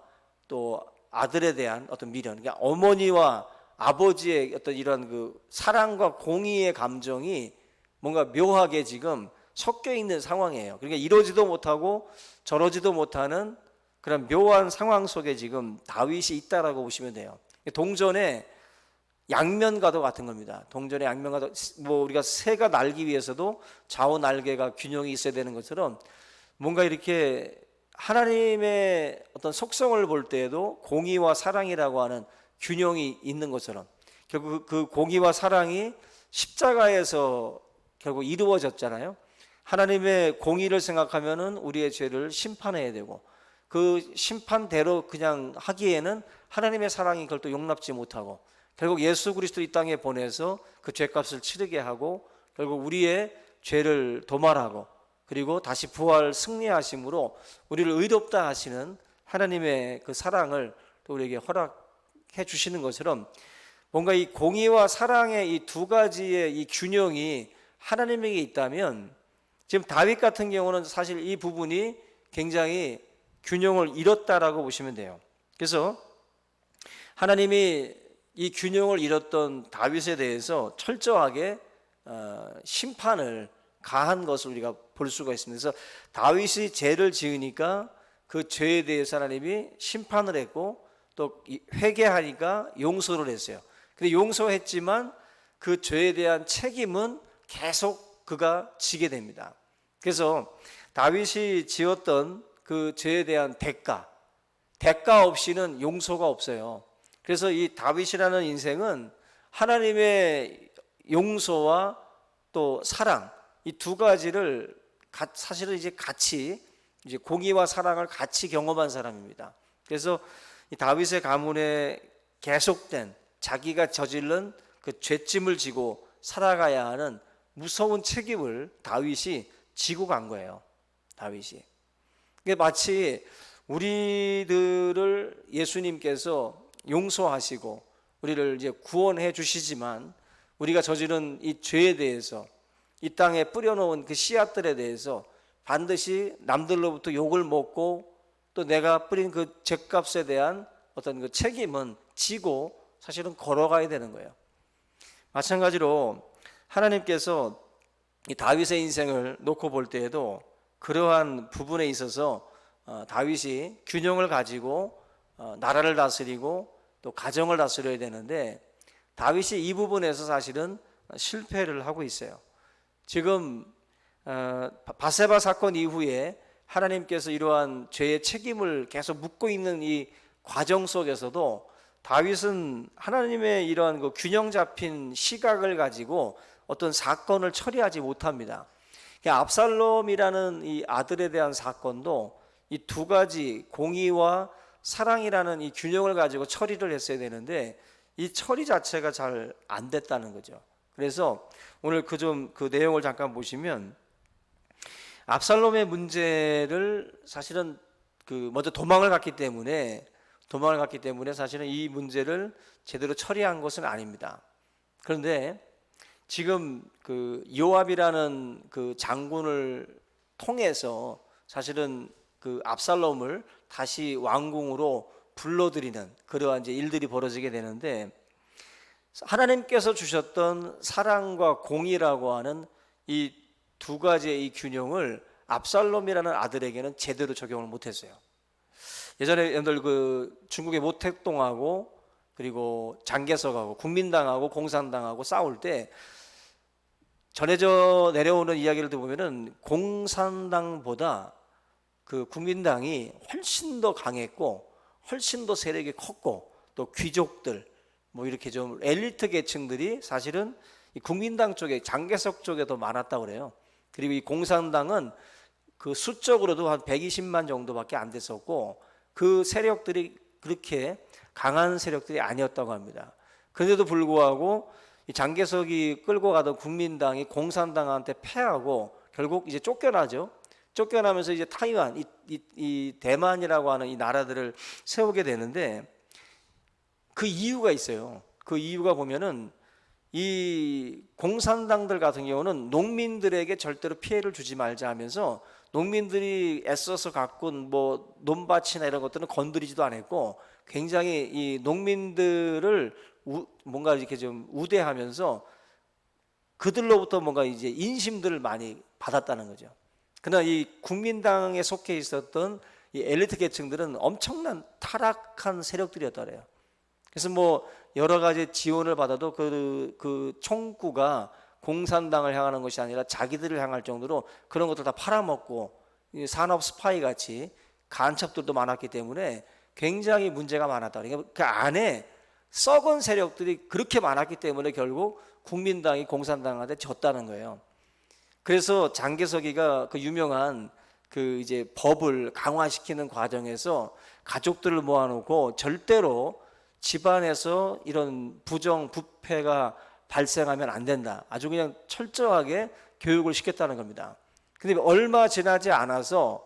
또 아들에 대한 어떤 미련, 그러니까 어머니와 아버지의 어떤 이런 그 사랑과 공의의 감정이 뭔가 묘하게 지금 섞여 있는 상황이에요. 그러니까 이러지도 못하고 저러지도 못하는 그런 묘한 상황 속에 지금 다윗이 있다라고 보시면 돼요. 동전의 양면과도 같은 겁니다. 동전의 양면과도, 뭐 우리가 새가 날기 위해서도 좌우 날개가 균형이 있어야 되는 것처럼 뭔가 이렇게 하나님의 어떤 속성을 볼 때에도 공의와 사랑이라고 하는 균형이 있는 것처럼 결국 그 공의와 사랑이 십자가에서 결국 이루어졌잖아요. 하나님의 공의를 생각하면은 우리의 죄를 심판해야 되고 그 심판대로 그냥 하기에는 하나님의 사랑이 그걸 또 용납지 못하고 결국 예수 그리스도 이 땅에 보내서 그 죄값을 치르게 하고 결국 우리의 죄를 도말하고 그리고 다시 부활 승리하심으로 우리를 의롭다 하시는 하나님의 그 사랑을 또 우리에게 허락해 주시는 것처럼 뭔가 이 공의와 사랑의 이 두 가지의 이 균형이 하나님에게 있다면 지금 다윗 같은 경우는 사실 이 부분이 굉장히 균형을 잃었다라고 보시면 돼요. 그래서 하나님이 이 균형을 잃었던 다윗에 대해서 철저하게 심판을 가한 것을 우리가 볼 수가 있습니다. 그래서 다윗이 죄를 지으니까 그 죄에 대해서 하나님이 심판을 했고 또 회개하니까 용서를 했어요. 근데 용서했지만 그 죄에 대한 책임은 계속 그가 지게 됩니다. 그래서 다윗이 지었던 그 죄에 대한 대가 없이는 용서가 없어요. 그래서 이 다윗이라는 인생은 하나님의 용서와 또 사랑 이 두 가지를 사실은 이제 같이 이제 공의와 사랑을 같이 경험한 사람입니다. 그래서 이 다윗의 가문에 계속된 자기가 저지른 그 죄짐을 지고 살아가야 하는 무서운 책임을 다윗이 지고 간 거예요. 다윗이. 이게 마치 우리들을 예수님께서 용서하시고 우리를 이제 구원해 주시지만 우리가 저지른 이 죄에 대해서 이 땅에 뿌려놓은 그 씨앗들에 대해서 반드시 남들로부터 욕을 먹고 또 내가 뿌린 그 죄값에 대한 어떤 그 책임은 지고 사실은 걸어가야 되는 거예요. 마찬가지로 하나님께서 이 다윗의 인생을 놓고 볼 때에도 그러한 부분에 있어서 다윗이 균형을 가지고 나라를 다스리고 또 가정을 다스려야 되는데 다윗이 이 부분에서 사실은 실패를 하고 있어요. 지금 바세바 사건 이후에 하나님께서 이러한 죄의 책임을 계속 묻고 있는 이 과정 속에서도 다윗은 하나님의 이러한 그 균형 잡힌 시각을 가지고 어떤 사건을 처리하지 못합니다. 압살롬이라는 이 아들에 대한 사건도 이 두 가지 공의와 사랑이라는 이 균형을 가지고 처리를 했어야 되는데 이 처리 자체가 잘 안 됐다는 거죠. 그래서 오늘 그 내용을 잠깐 보시면 압살롬의 문제를 사실은 먼저 도망을 갔기 때문에 사실은 이 문제를 제대로 처리한 것은 아닙니다. 그런데 지금 요압이라는 그 장군을 통해서 사실은 그 압살롬을 다시 왕궁으로 불러들이는 그러한 이제 일들이 벌어지게 되는데 하나님께서 주셨던 사랑과 공의라고 하는 이 두 가지의 이 균형을 압살롬이라는 아들에게는 제대로 적용을 못했어요. 예전에 여러분들 그 중국의 모택동하고 그리고 장개석하고 국민당하고 공산당하고 싸울 때 전해져 내려오는 이야기를 들어보면은 공산당보다 그 국민당이 훨씬 더 강했고 훨씬 더 세력이 컸고 또 귀족들 뭐 이렇게 좀 엘리트 계층들이 사실은 이 국민당 쪽에 장개석 쪽에 더 많았다고 그래요. 그리고 이 공산당은 그 수적으로도 한 120만 정도밖에 안 됐었고 그 세력들이 그렇게 강한 세력들이 아니었다고 합니다. 그런데도 불구하고 이 장개석이 끌고 가던 국민당이 공산당한테 패하고 결국 이제 쫓겨나죠. 쫓겨나면서 이제 타이완, 이 대만이라고 하는 이 나라들을 세우게 되는데 그 이유가 있어요. 그 이유가 보면은 이 공산당들 같은 경우는 농민들에게 절대로 피해를 주지 말자 하면서 농민들이 애써서 가꾼 뭐 논밭이나 이런 것들은 건드리지도 않았고 굉장히 이 농민들을 뭔가 이렇게 좀 우대하면서 그들로부터 뭔가 이제 인심들을 많이 받았다는 거죠. 그러나 이 국민당에 속해 있었던 이 엘리트 계층들은 엄청난 타락한 세력들이었다 그래요. 그래서 뭐 여러 가지 지원을 받아도 그 총구가 공산당을 향하는 것이 아니라 자기들을 향할 정도로 그런 것들 다 팔아먹고 산업 스파이 같이 간첩들도 많았기 때문에 굉장히 문제가 많았다. 그러니까 그 안에 썩은 세력들이 그렇게 많았기 때문에 결국 국민당이 공산당한테 졌다는 거예요. 그래서 장개석이가 그 유명한 그 이제 법을 강화시키는 과정에서 가족들을 모아놓고 절대로 집안에서 이런 부정 부패가 발생하면 안 된다. 아주 그냥 철저하게 교육을 시켰다는 겁니다. 근데 얼마 지나지 않아서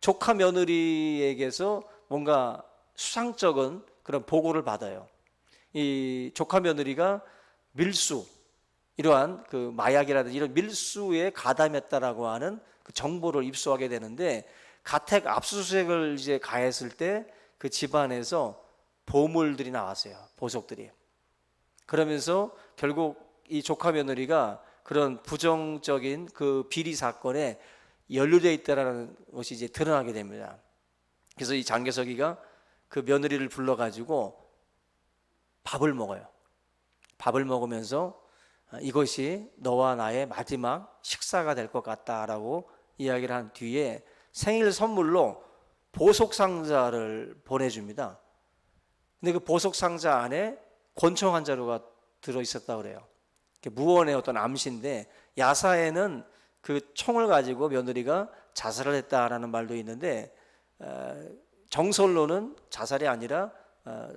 조카 며느리에게서 뭔가 수상쩍은 그런 보고를 받아요. 이 조카 며느리가 밀수, 이러한 그 마약이라든지 이런 밀수에 가담했다라고 하는 그 정보를 입수하게 되는데, 가택 압수수색을 이제 가했을 때 그 집안에서 보물들이 나왔어요. 보석들이. 그러면서 결국 이 조카 며느리가 그런 부정적인 그 비리 사건에 연루되어 있다라는 것이 이제 드러나게 됩니다. 그래서 이 장개석이가 그 며느리를 불러가지고 밥을 먹어요. 밥을 먹으면서 이것이 너와 나의 마지막 식사가 될 것 같다라고 이야기를 한 뒤에 생일 선물로 보석 상자를 보내줍니다. 근데 그 보석 상자 안에 권총 한 자루가 들어 있었다 그래요. 무언의 어떤 암시인데, 야사에는 그 총을 가지고 며느리가 자살을 했다라는 말도 있는데, 정설로는 자살이 아니라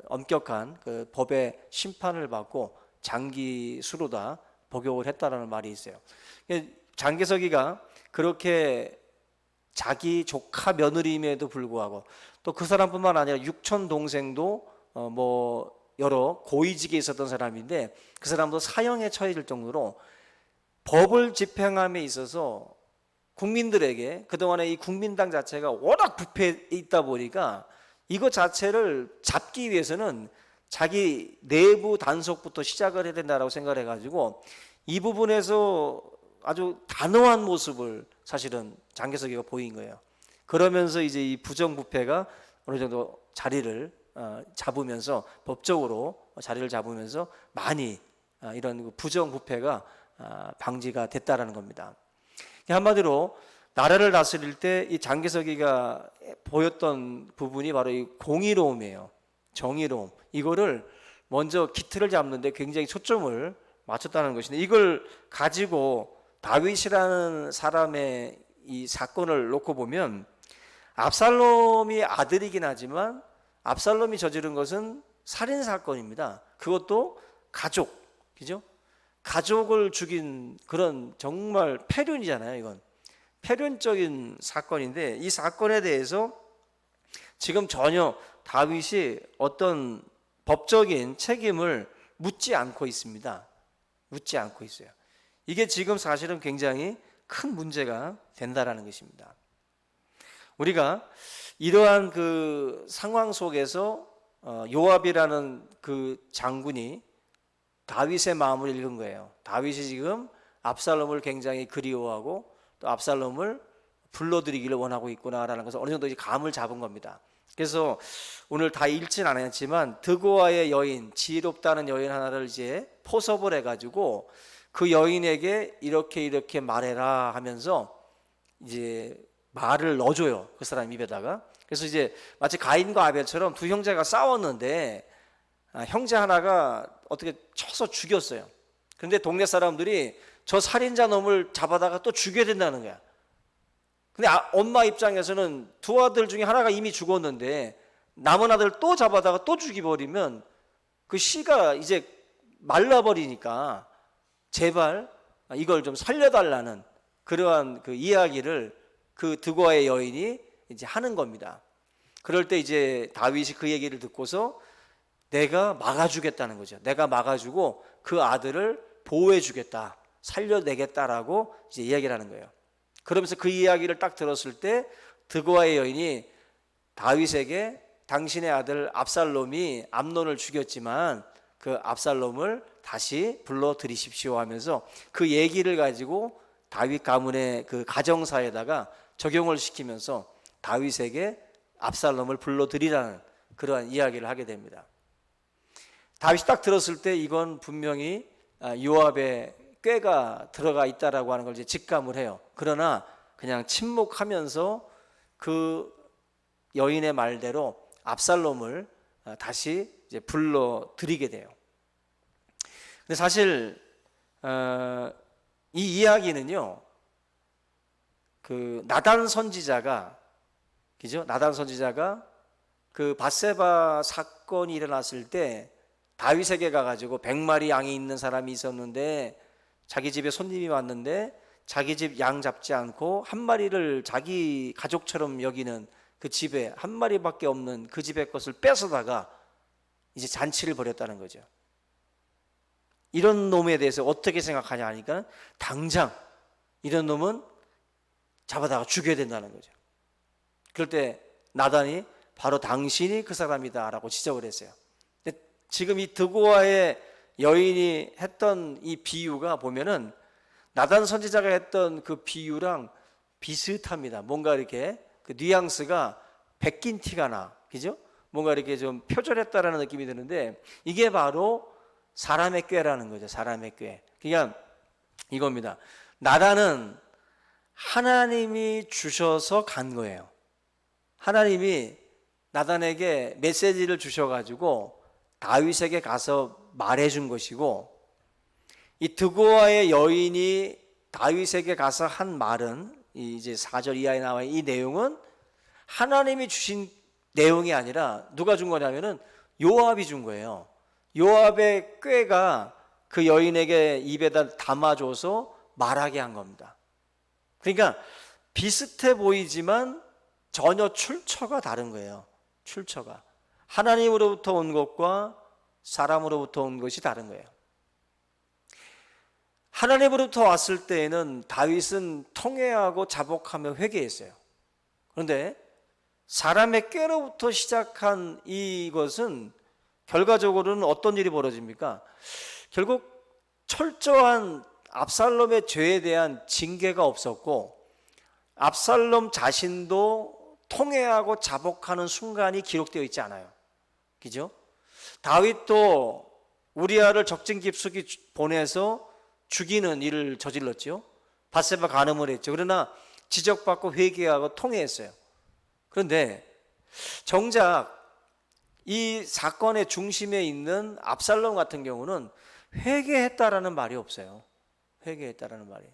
엄격한 그 법의 심판을 받고 장기 수로다 복역을 했다라는 말이 있어요. 장개석이가 그렇게 자기 조카 며느리임에도 불구하고 또 그 사람뿐만 아니라 육촌 동생도 뭐 여러 고위직에 있었던 사람인데, 그 사람도 사형에 처해질 정도로 법을 집행함에 있어서 국민들에게 그동안에 이 국민당 자체가 워낙 부패해 있다 보니까 이것 자체를 잡기 위해서는 자기 내부 단속부터 시작을 해야 된다라고 생각을 해가지고 이 부분에서 아주 단호한 모습을 사실은 장개석이가 보인 거예요. 그러면서 이제 이 부정부패가 어느 정도 자리를 잡으면서, 법적으로 자리를 잡으면서 많이 이런 부정부패가 방지가 됐다라는 겁니다. 한마디로 나라를 다스릴 때 이 장개석이가 보였던 부분이 바로 이 공의로움이에요. 정의로움. 이거를 먼저 기틀을 잡는데 굉장히 초점을 맞췄다는 것인데, 이걸 가지고 다윗이라는 사람의 이 사건을 놓고 보면 압살롬이 아들이긴 하지만 압살롬이 저지른 것은 살인 사건입니다. 그것도 가족, 그죠? 가족을 죽인 그런 정말 폐륜이잖아요. 이건 폐륜적인 사건인데, 이 사건에 대해서 지금 전혀 다윗이 어떤 법적인 책임을 묻지 않고 있습니다. 묻지 않고 있어요. 이게 지금 사실은 굉장히 큰 문제가 된다라는 것입니다. 우리가 이러한 그 상황 속에서 요압이라는 그 장군이 다윗의 마음을 읽은 거예요. 다윗이 지금 압살롬을 굉장히 그리워하고 또 압살롬을 불러들이기를 원하고 있구나라는 것을 어느 정도 이제 감을 잡은 겁니다. 그래서 오늘 다 읽진 않았지만 드고아의 여인, 지혜롭다는 여인 하나를 이제 포섭을 해가지고 그 여인에게 이렇게 말해라 하면서 이제 말을 넣어줘요. 그 사람 입에다가. 그래서 이제 마치 가인과 아벨처럼 두 형제가 싸웠는데 형제 하나가 어떻게 쳐서 죽였어요. 그런데 동네 사람들이 저 살인자 놈을 잡아다가 또 죽여야 된다는 거야. 근데 엄마 입장에서는 두 아들 중에 하나가 이미 죽었는데 남은 아들 또 잡아다가 또 죽여버리면 그 씨가 이제 말라버리니까 제발 이걸 좀 살려달라는 그러한 그 이야기를 그 드고아의 여인이 이제 하는 겁니다. 그럴 때 이제 다윗이 그 얘기를 듣고서 내가 막아주겠다는 거죠. 내가 막아주고 그 아들을 보호해주겠다, 살려내겠다라고 이제 이야기를 하는 거예요. 그러면서 그 이야기를 딱 들었을 때 드고아의 여인이 다윗에게 당신의 아들 압살롬이 암논을 죽였지만 그 압살롬을 다시 불러들이십시오 하면서 그 얘기를 가지고 다윗 가문의 그 가정사에다가 적용을 시키면서 다윗에게 압살롬을 불러들이라는 그러한 이야기를 하게 됩니다. 다윗이 딱 들었을 때 이건 분명히 요압의 꾀가 들어가 있다라고 하는 걸 이제 직감을 해요. 그러나 그냥 침묵하면서 그 여인의 말대로 압살롬을 다시 이제 불러들이게 돼요. 근데 사실 이 이야기는요, 그 나단 선지자가, 그죠? 나단 선지자가 그 밧세바 사건이 일어났을 때 다윗에게 가가지고 100마리 양이 있는 사람이 있었는데 자기 집에 손님이 왔는데 자기 집 양 잡지 않고 한 마리를 자기 가족처럼 여기는 그 집에 한 마리밖에 없는 그 집의 것을 뺏어다가 이제 잔치를 벌였다는 거죠. 이런 놈에 대해서 어떻게 생각하냐 하니까 당장 이런 놈은 잡아다가 죽여야 된다는 거죠. 그럴 때 나단이 바로 당신이 그 사람이다 라고 지적을 했어요. 근데 지금 이 드고아의 여인이 했던 이 비유가 보면은 나단 선지자가 했던 그 비유랑 비슷합니다. 뭔가 이렇게 그 뉘앙스가 베낀 티가 나, 그죠? 뭔가 이렇게 좀 표절했다라는 느낌이 드는데 이게 바로 사람의 꾀라는 거죠. 사람의 꾀. 그러니까 이겁니다. 나단은 하나님이 주셔서 간 거예요. 하나님이 나단에게 메시지를 주셔가지고 다윗에게 가서 말해준 것이고, 이 드고아의 여인이 다윗에게 가서 한 말은 이제 4절 이하에 나와 이 내용은 하나님이 주신 내용이 아니라 누가 준 거냐면은 요압이 준 거예요. 요압의 꾀가 그 여인에게 입에다 담아줘서 말하게 한 겁니다. 그러니까 비슷해 보이지만 전혀 출처가 다른 거예요. 출처가 하나님으로부터 온 것과 사람으로부터 온 것이 다른 거예요. 하나님으로부터 왔을 때에는 다윗은 통회하고 자복하며 회개했어요. 그런데 사람의 꾀로부터 시작한 이것은 결과적으로는 어떤 일이 벌어집니까? 결국 철저한 압살롬의 죄에 대한 징계가 없었고 압살롬 자신도 통회하고 자복하는 순간이 기록되어 있지 않아요. 그죠? 다윗도 우리아를 적진 깊숙이 보내서 죽이는 일을 저질렀죠. 밧세바 간음을 했죠. 그러나 지적받고 회개하고 통회했어요. 그런데 정작 이 사건의 중심에 있는 압살롬 같은 경우는 회개했다라는 말이 없어요. 회개했다라는 말이.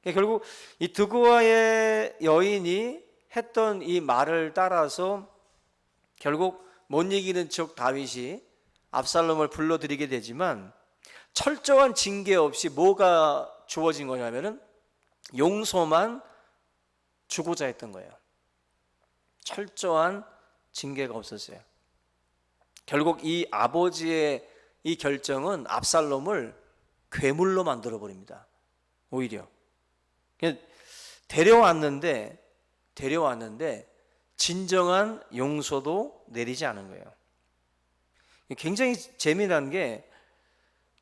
결국 이 드고아의 여인이 했던 이 말을 따라서 결국 못 이기는 척 다윗이 압살롬을 불러들이게 되지만 철저한 징계 없이 뭐가 주어진 거냐면은 용서만 주고자 했던 거예요. 철저한 징계가 없었어요. 결국 이 아버지의 이 결정은 압살롬을 괴물로 만들어 버립니다. 오히려 데려왔는데 진정한 용서도 내리지 않은 거예요. 굉장히 재미난 게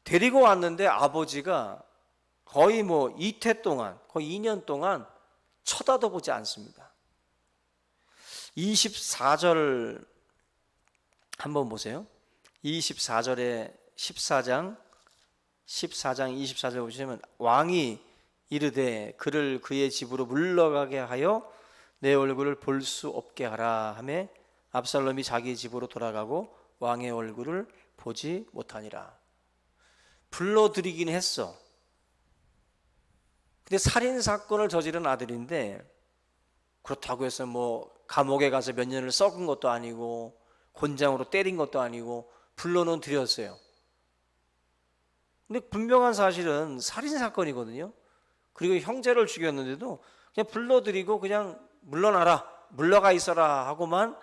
데리고 왔는데 아버지가 거의 뭐 이태 동안, 거의 2년 동안 쳐다도 보지 않습니다. 24절 한번 보세요. 24절에 14장 24절 보시면 왕이 이르되 그를 그의 집으로 물러가게 하여 내 얼굴을 볼 수 없게 하라 하매 압살롬이 자기 집으로 돌아가고 왕의 얼굴을 보지 못하니라. 불러들이긴 했어. 근데 살인사건을 저지른 아들인데 그렇다고 해서 뭐 감옥에 가서 몇 년을 썩은 것도 아니고 곤장으로 때린 것도 아니고 불러는 들였어요. 근데 분명한 사실은 살인사건이거든요. 그리고 형제를 죽였는데도 그냥 불러들이고 그냥 물러나라, 물러가 있어라 하고만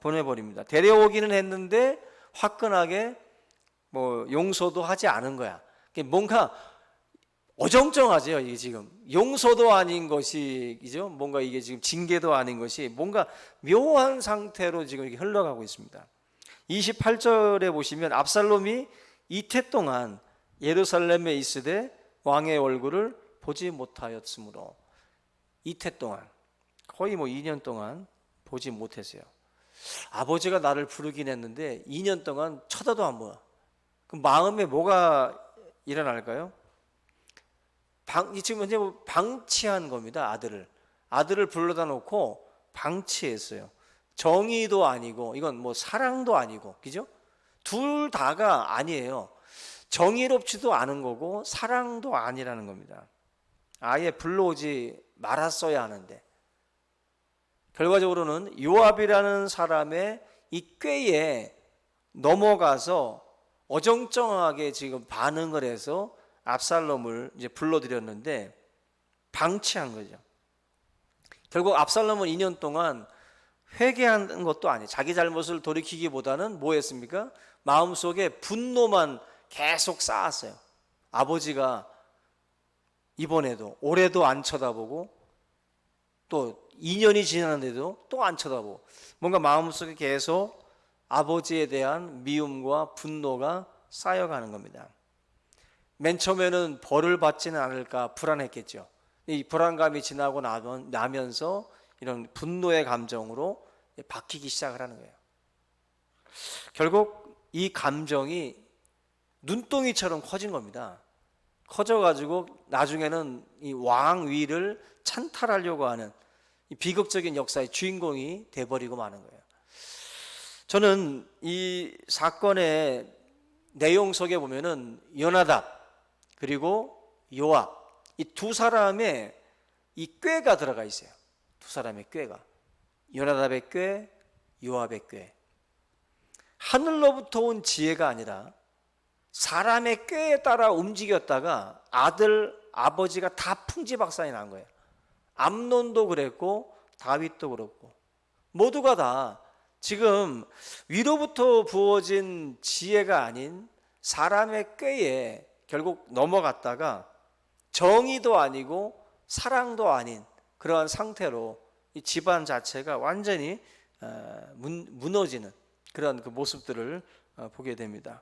보내버립니다. 데려오기는 했는데 화끈하게 뭐 용서도 하지 않은 거야. 뭔가 어정쩡하죠. 이게 지금 용서도 아닌 것이죠. 뭔가 이게 지금 징계도 아닌 것이 뭔가 묘한 상태로 지금 이렇게 흘러가고 있습니다. 28절에 보시면 압살롬이 이태 동안 예루살렘에 있으되 왕의 얼굴을 보지 못하였으므로 이태 동안, 거의 2년 동안 보지 못했어요. 아버지가 나를 부르긴 했는데 2년 동안 쳐다도 안 보여. 그 마음에 뭐가 일어날까요? 지금 현재 방치한 겁니다. 아들을 불러다 놓고 방치했어요. 정의도 아니고, 이건 사랑도 아니고, 그죠? 둘 다가 아니에요. 정의롭지도 않은 거고 사랑도 아니라는 겁니다. 아예 불러오지 말았어야 하는데, 결과적으로는 요압이라는 사람의 이 꾀에 넘어가서 어정쩡하게 지금 반응을 해서 압살롬을 이제 불러들였는데 방치한 거죠. 결국 압살롬은 2년 동안 회개한 것도 아니에요. 자기 잘못을 돌이키기보다는 뭐 했습니까? 마음속에 분노만 계속 쌓았어요. 아버지가 이번에도 올해도 안 쳐다보고 또 2년이 지났는데도 또 안 쳐다보고, 뭔가 마음속에 계속 아버지에 대한 미움과 분노가 쌓여가는 겁니다. 맨 처음에는 벌을 받지는 않을까 불안했겠죠. 이 불안감이 지나고 나면서 이런 분노의 감정으로 바뀌기 시작을 하는 거예요. 결국 이 감정이 눈덩이처럼 커진 겁니다. 커져가지고 나중에는 이 왕 위를 찬탈하려고 하는 이 비극적인 역사의 주인공이 돼버리고 마는 거예요. 저는 이 사건의 내용 속에 보면은 요나답 그리고 요압, 이 두 사람의 이 꾀가 들어가 있어요. 두 사람의 꾀가, 요나답의 꾀, 요압의 꾀. 하늘로부터 온 지혜가 아니라 사람의 꾀에 따라 움직였다가 아버지가 다 풍지박산이 난 거예요. 암논도 그랬고 다윗도 그렇고 모두가 다 지금 위로부터 부어진 지혜가 아닌 사람의 꾀에 결국 넘어갔다가 정의도 아니고 사랑도 아닌 그러한 상태로 이 집안 자체가 완전히 무너지는 그런 그 모습들을 보게 됩니다.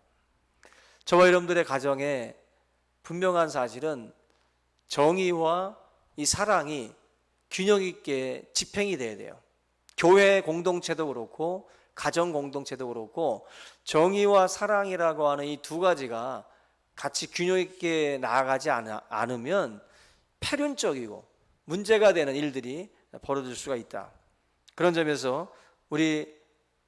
저와 여러분들의 가정에 분명한 사실은 정의와 이 사랑이 균형 있게 집행이 돼야 돼요. 교회 공동체도 그렇고 가정 공동체도 그렇고 정의와 사랑이라고 하는 이 두 가지가 같이 균형 있게 나아가지 않으면 패륜적이고 문제가 되는 일들이 벌어질 수가 있다. 그런 점에서 우리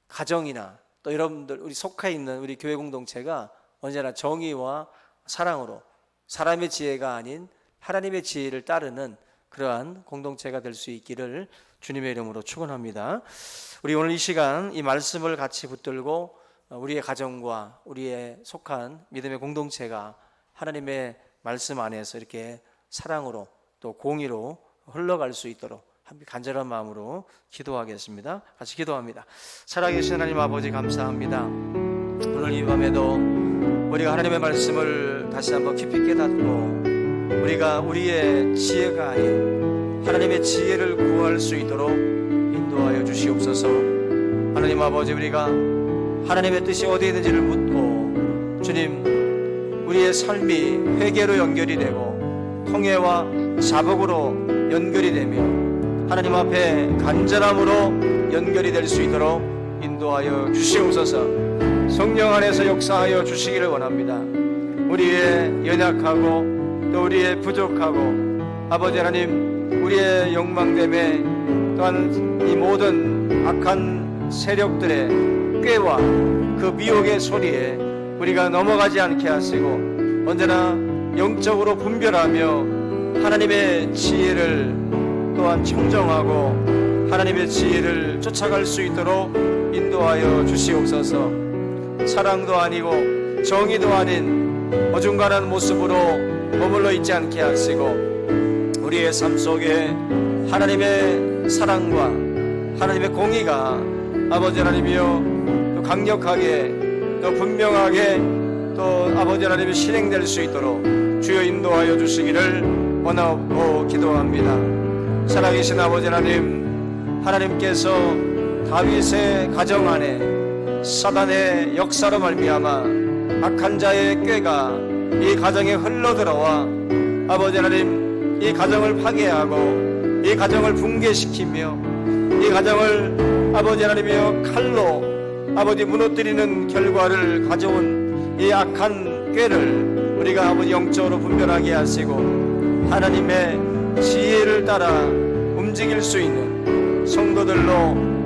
가정이나 또 여러분들 우리 속해 있는 우리 교회 공동체가 언제나 정의와 사랑으로 사람의 지혜가 아닌 하나님의 지혜를 따르는 그러한 공동체가 될 수 있기를 주님의 이름으로 축원합니다. 우리 오늘 이 시간 이 말씀을 같이 붙들고 우리의 가정과 우리의 속한 믿음의 공동체가 하나님의 말씀 안에서 이렇게 사랑으로 또 공의로 흘러갈 수 있도록 함께 간절한 마음으로 기도하겠습니다. 같이 기도합니다. 살아계신 하나님 아버지 감사합니다. 오늘 이 밤에도 우리가 하나님의 말씀을 다시 한번 깊이 깨닫고 우리가 우리의 지혜가 아닌 하나님의 지혜를 구할 수 있도록 인도하여 주시옵소서. 하나님 아버지, 우리가 하나님의 뜻이 어디에 있는지를 묻고 주님, 우리의 삶이 회개로 연결이 되고 통회와 자복으로 연결이 되며 하나님 앞에 간절함으로 연결이 될 수 있도록 인도하여 주시옵소서. 성령 안에서 역사하여 주시기를 원합니다. 우리의 연약하고 또 우리의 부족하고 아버지 하나님, 우리의 욕망됨에 또한 이 모든 악한 세력들의 꾀와 그 미혹의 소리에 우리가 넘어가지 않게 하시고 언제나 영적으로 분별하며 하나님의 지혜를 또한 청정하고 하나님의 지혜를 쫓아갈 수 있도록 인도하여 주시옵소서. 사랑도 아니고 정의도 아닌 어중간한 모습으로 머물러 있지 않게 하시고 우리의 삶 속에 하나님의 사랑과 하나님의 공의가 아버지 하나님이여 또 강력하게 또 분명하게 또 아버지 하나님이 실행될 수 있도록 주여 인도하여 주시기를 원하고 기도합니다. 살아계신 아버지 하나님, 하나님께서 다윗의 가정 안에 사단의 역사로 말미암아 악한 자의 꾀가 이 가정에 흘러들어와 아버지 하나님 이 가정을 파괴하고 이 가정을 붕괴시키며 이 가정을 아버지 하나님이여 칼로 아버지 무너뜨리는 결과를 가져온 이 악한 꾀를 우리가 아버지 영적으로 분별하게 하시고 하나님의 지혜를 따라 움직일 수 있는 성도들로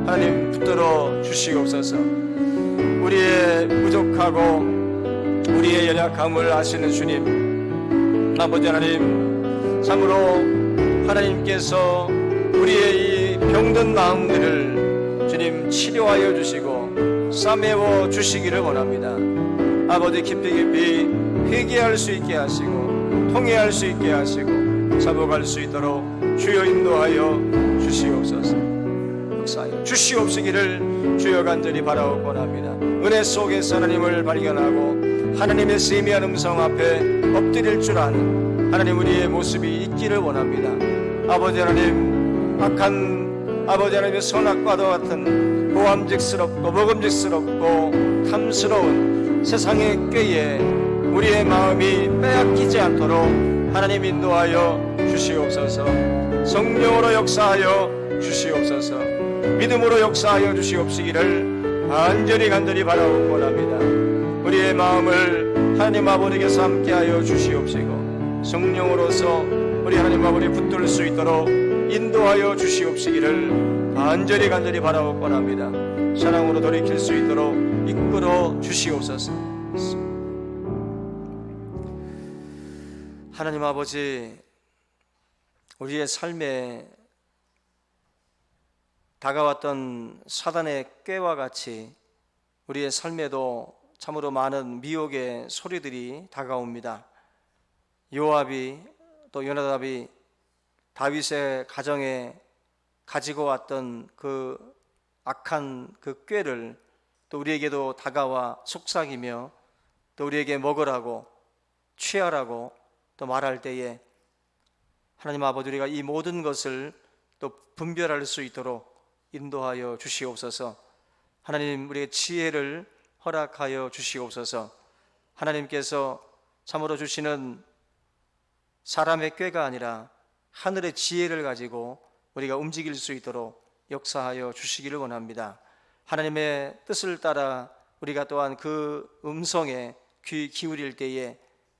하나님 붙들어 주시옵소서. 우리의 부족하고 우리의 연약함을 아시는 주님, 아버지 하나님, 참으로 하나님께서 우리의 이 병든 마음들을 주님 치료하여 주시고 싸매워 주시기를 원합니다. 아버지 깊이 깊이 회개할 수 있게 하시고 통회할 수 있게 하시고 잡아갈 수 있도록 주여 인도하여 주시옵소서. 역사하여 주시옵시기를 주여 간절히 바라옵고 합니다. 은혜 속에서 하나님을 발견하고 하나님의 세미한 음성 앞에 엎드릴 줄 아는 하나님 우리의 모습이 있기를 원합니다. 아버지 하나님, 악한 아버지 하나님의 선악과도 같은 고함직스럽고 먹음직스럽고 탐스러운 세상의 꾀에 우리의 마음이 빼앗기지 않도록 하나님 인도하여 주시옵소서. 성령으로 역사하여 주시옵소서. 믿음으로 역사하여 주시옵시기를 간절히 바라옵고 합니다. 우리의 마음을 하나님 아버지께서 함께하여 주시옵시고 성령으로서 우리 하나님 아버지 붙들 수 있도록 인도하여 주시옵시기를 간절히 바라옵고 합니다. 사랑으로 돌이킬 수 있도록 이끌어 주시옵소서. 하나님 아버지, 우리의 삶에 다가왔던 사단의 꾀와 같이 우리의 삶에도 참으로 많은 미혹의 소리들이 다가옵니다. 요압이 또 요나답이 다윗의 가정에 가지고 왔던 그 악한 그 꾀를 또 우리에게도 다가와 속삭이며 또 우리에게 먹으라고 취하라고 또 말할 때에 하나님 아버지, 우리가 이 모든 것을 또 분별할 수 있도록 인도하여 주시옵소서. 하나님, 우리의 지혜를 허락하여 주시옵소서. 하나님께서 참으로 주시는 사람의 꾀가 아니라 하늘의 지혜를 가지고 우리가 움직일 수 있도록 역사하여 주시기를 원합니다. 하나님의 뜻을 따라 우리가 또한 그 음성에 귀 기울일 때에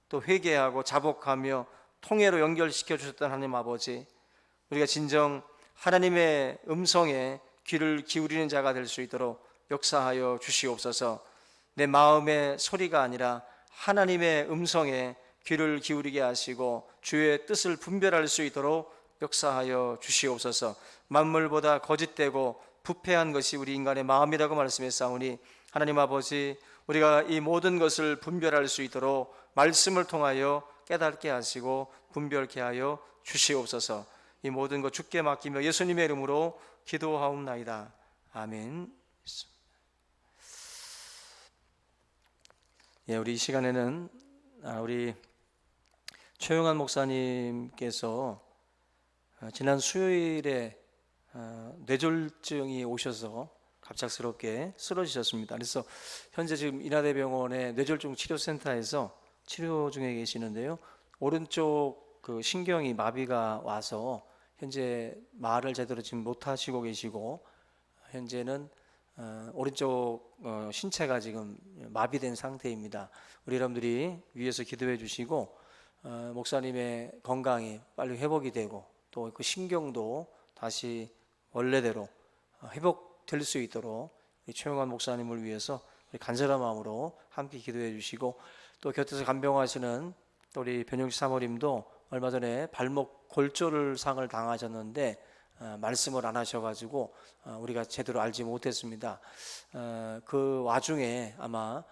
또 회개하고 자복하며 통회로 연결시켜 주셨던 하나님 아버지, 우리가 진정 하나님의 음성에 귀를 기울이는 자가 될 수 있도록 역사하여 주시옵소서. 내 마음의 소리가 아니라 하나님의 음성에 귀를 기울이게 하시고 주의 뜻을 분별할 수 있도록 역사하여 주시옵소서. 만물보다 거짓되고 부패한 것이 우리 인간의 마음이라고 말씀했사오니 하나님 아버지, 우리가 이 모든 것을 분별할 수 있도록 말씀을 통하여 깨닫게 하시고 분별케 하여 주시옵소서. 이 모든 것 주께 맡기며 예수님의 이름으로 기도하옵나이다. 아멘. 예, 우리 이 시간에는 우리 최용환 목사님께서 지난 수요일에 뇌졸중이 오셔서 갑작스럽게 쓰러지셨습니다. 그래서 현재 지금 인하대병원의 뇌졸중 치료센터에서 치료 중에 계시는데요. 오른쪽 그 신경이 마비가 와서 현재 말을 제대로 지금 못 하시고 계시고, 현재는 오른쪽 신체가 지금 마비된 상태입니다. 우리 여러분들이 위에서 기도해 주시고 목사님의 건강이 빨리 회복이 되고 또 그 신경도 다시 원래대로 회복될 수 있도록 우리 최용환 목사님을 위해서 우리 간절한 마음으로 함께 기도해 주시고, 또 곁에서 간병하시는 또 우리 변영식 사모님도 얼마 전에 발목 골절 상을 당하셨는데 말씀을 안 하셔가지고 우리가 제대로 알지 못했습니다. 그 와중에 아마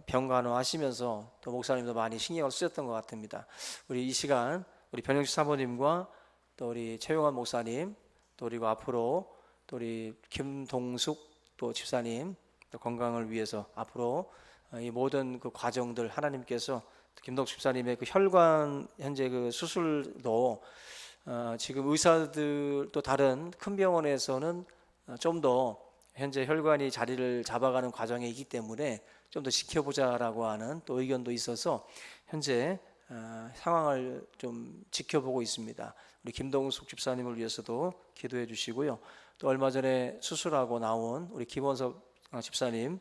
병간호하시면서 또 목사님도 많이 신경을 쓰셨던 것 같습니다. 우리 이 시간 우리 변영식 사모님과 또 우리 최용환 목사님, 또 그리고 앞으로 또 우리 김동숙 또 집사님 또 건강을 위해서 앞으로 이 모든 그 과정들 하나님께서 김동숙 집사님의 그 혈관 현재 그 수술도 지금 의사들 또 다른 큰 병원에서는 좀 더 현재 혈관이 자리를 잡아가는 과정에 있기 때문에 좀 더 지켜보자라고 하는 또 의견도 있어서 현재 상황을 좀 지켜보고 있습니다. 우리 김동숙 집사님을 위해서도 기도해 주시고요. 또 얼마 전에 수술하고 나온 우리 김원섭 집사님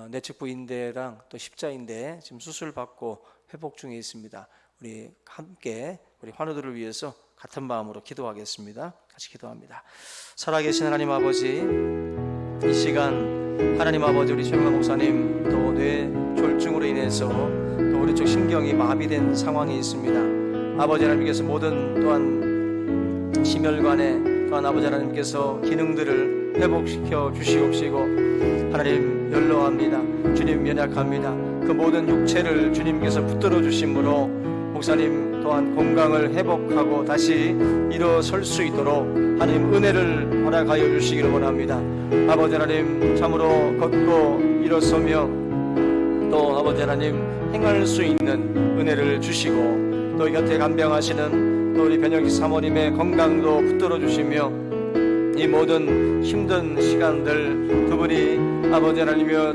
내측부 인대랑 또 십자인대 지금 수술 받고 회복 중에 있습니다. 우리 함께 우리 환우들을 위해서 같은 마음으로 기도하겠습니다. 같이 기도합니다. 살아계신 하나님 아버지, 이 시간 하나님 아버지 우리 최영만 목사님 또 뇌졸중으로 인해서 또 오른쪽 신경이 마비된 상황이 있습니다. 아버지 하나님께서 모든 또한 심혈관에 또한 아버지 하나님께서 기능들을 회복시켜 주시옵시고 하나님 연로합니다. 주님 연약합니다. 그 모든 육체를 주님께서 붙들어 주심으로 목사님 또한 건강을 회복하고 다시 일어설 수 있도록 하나님 은혜를 허락하여 주시기를 원합니다. 아버지 하나님 참으로 걷고 일어서며 또 아버지 하나님 행할 수 있는 은혜를 주시고 또 곁에 간병하시는 또 우리 변혁기 사모님의 건강도 붙들어 주시며 이 모든 힘든 시간들 두 분이 아버지 하나님이여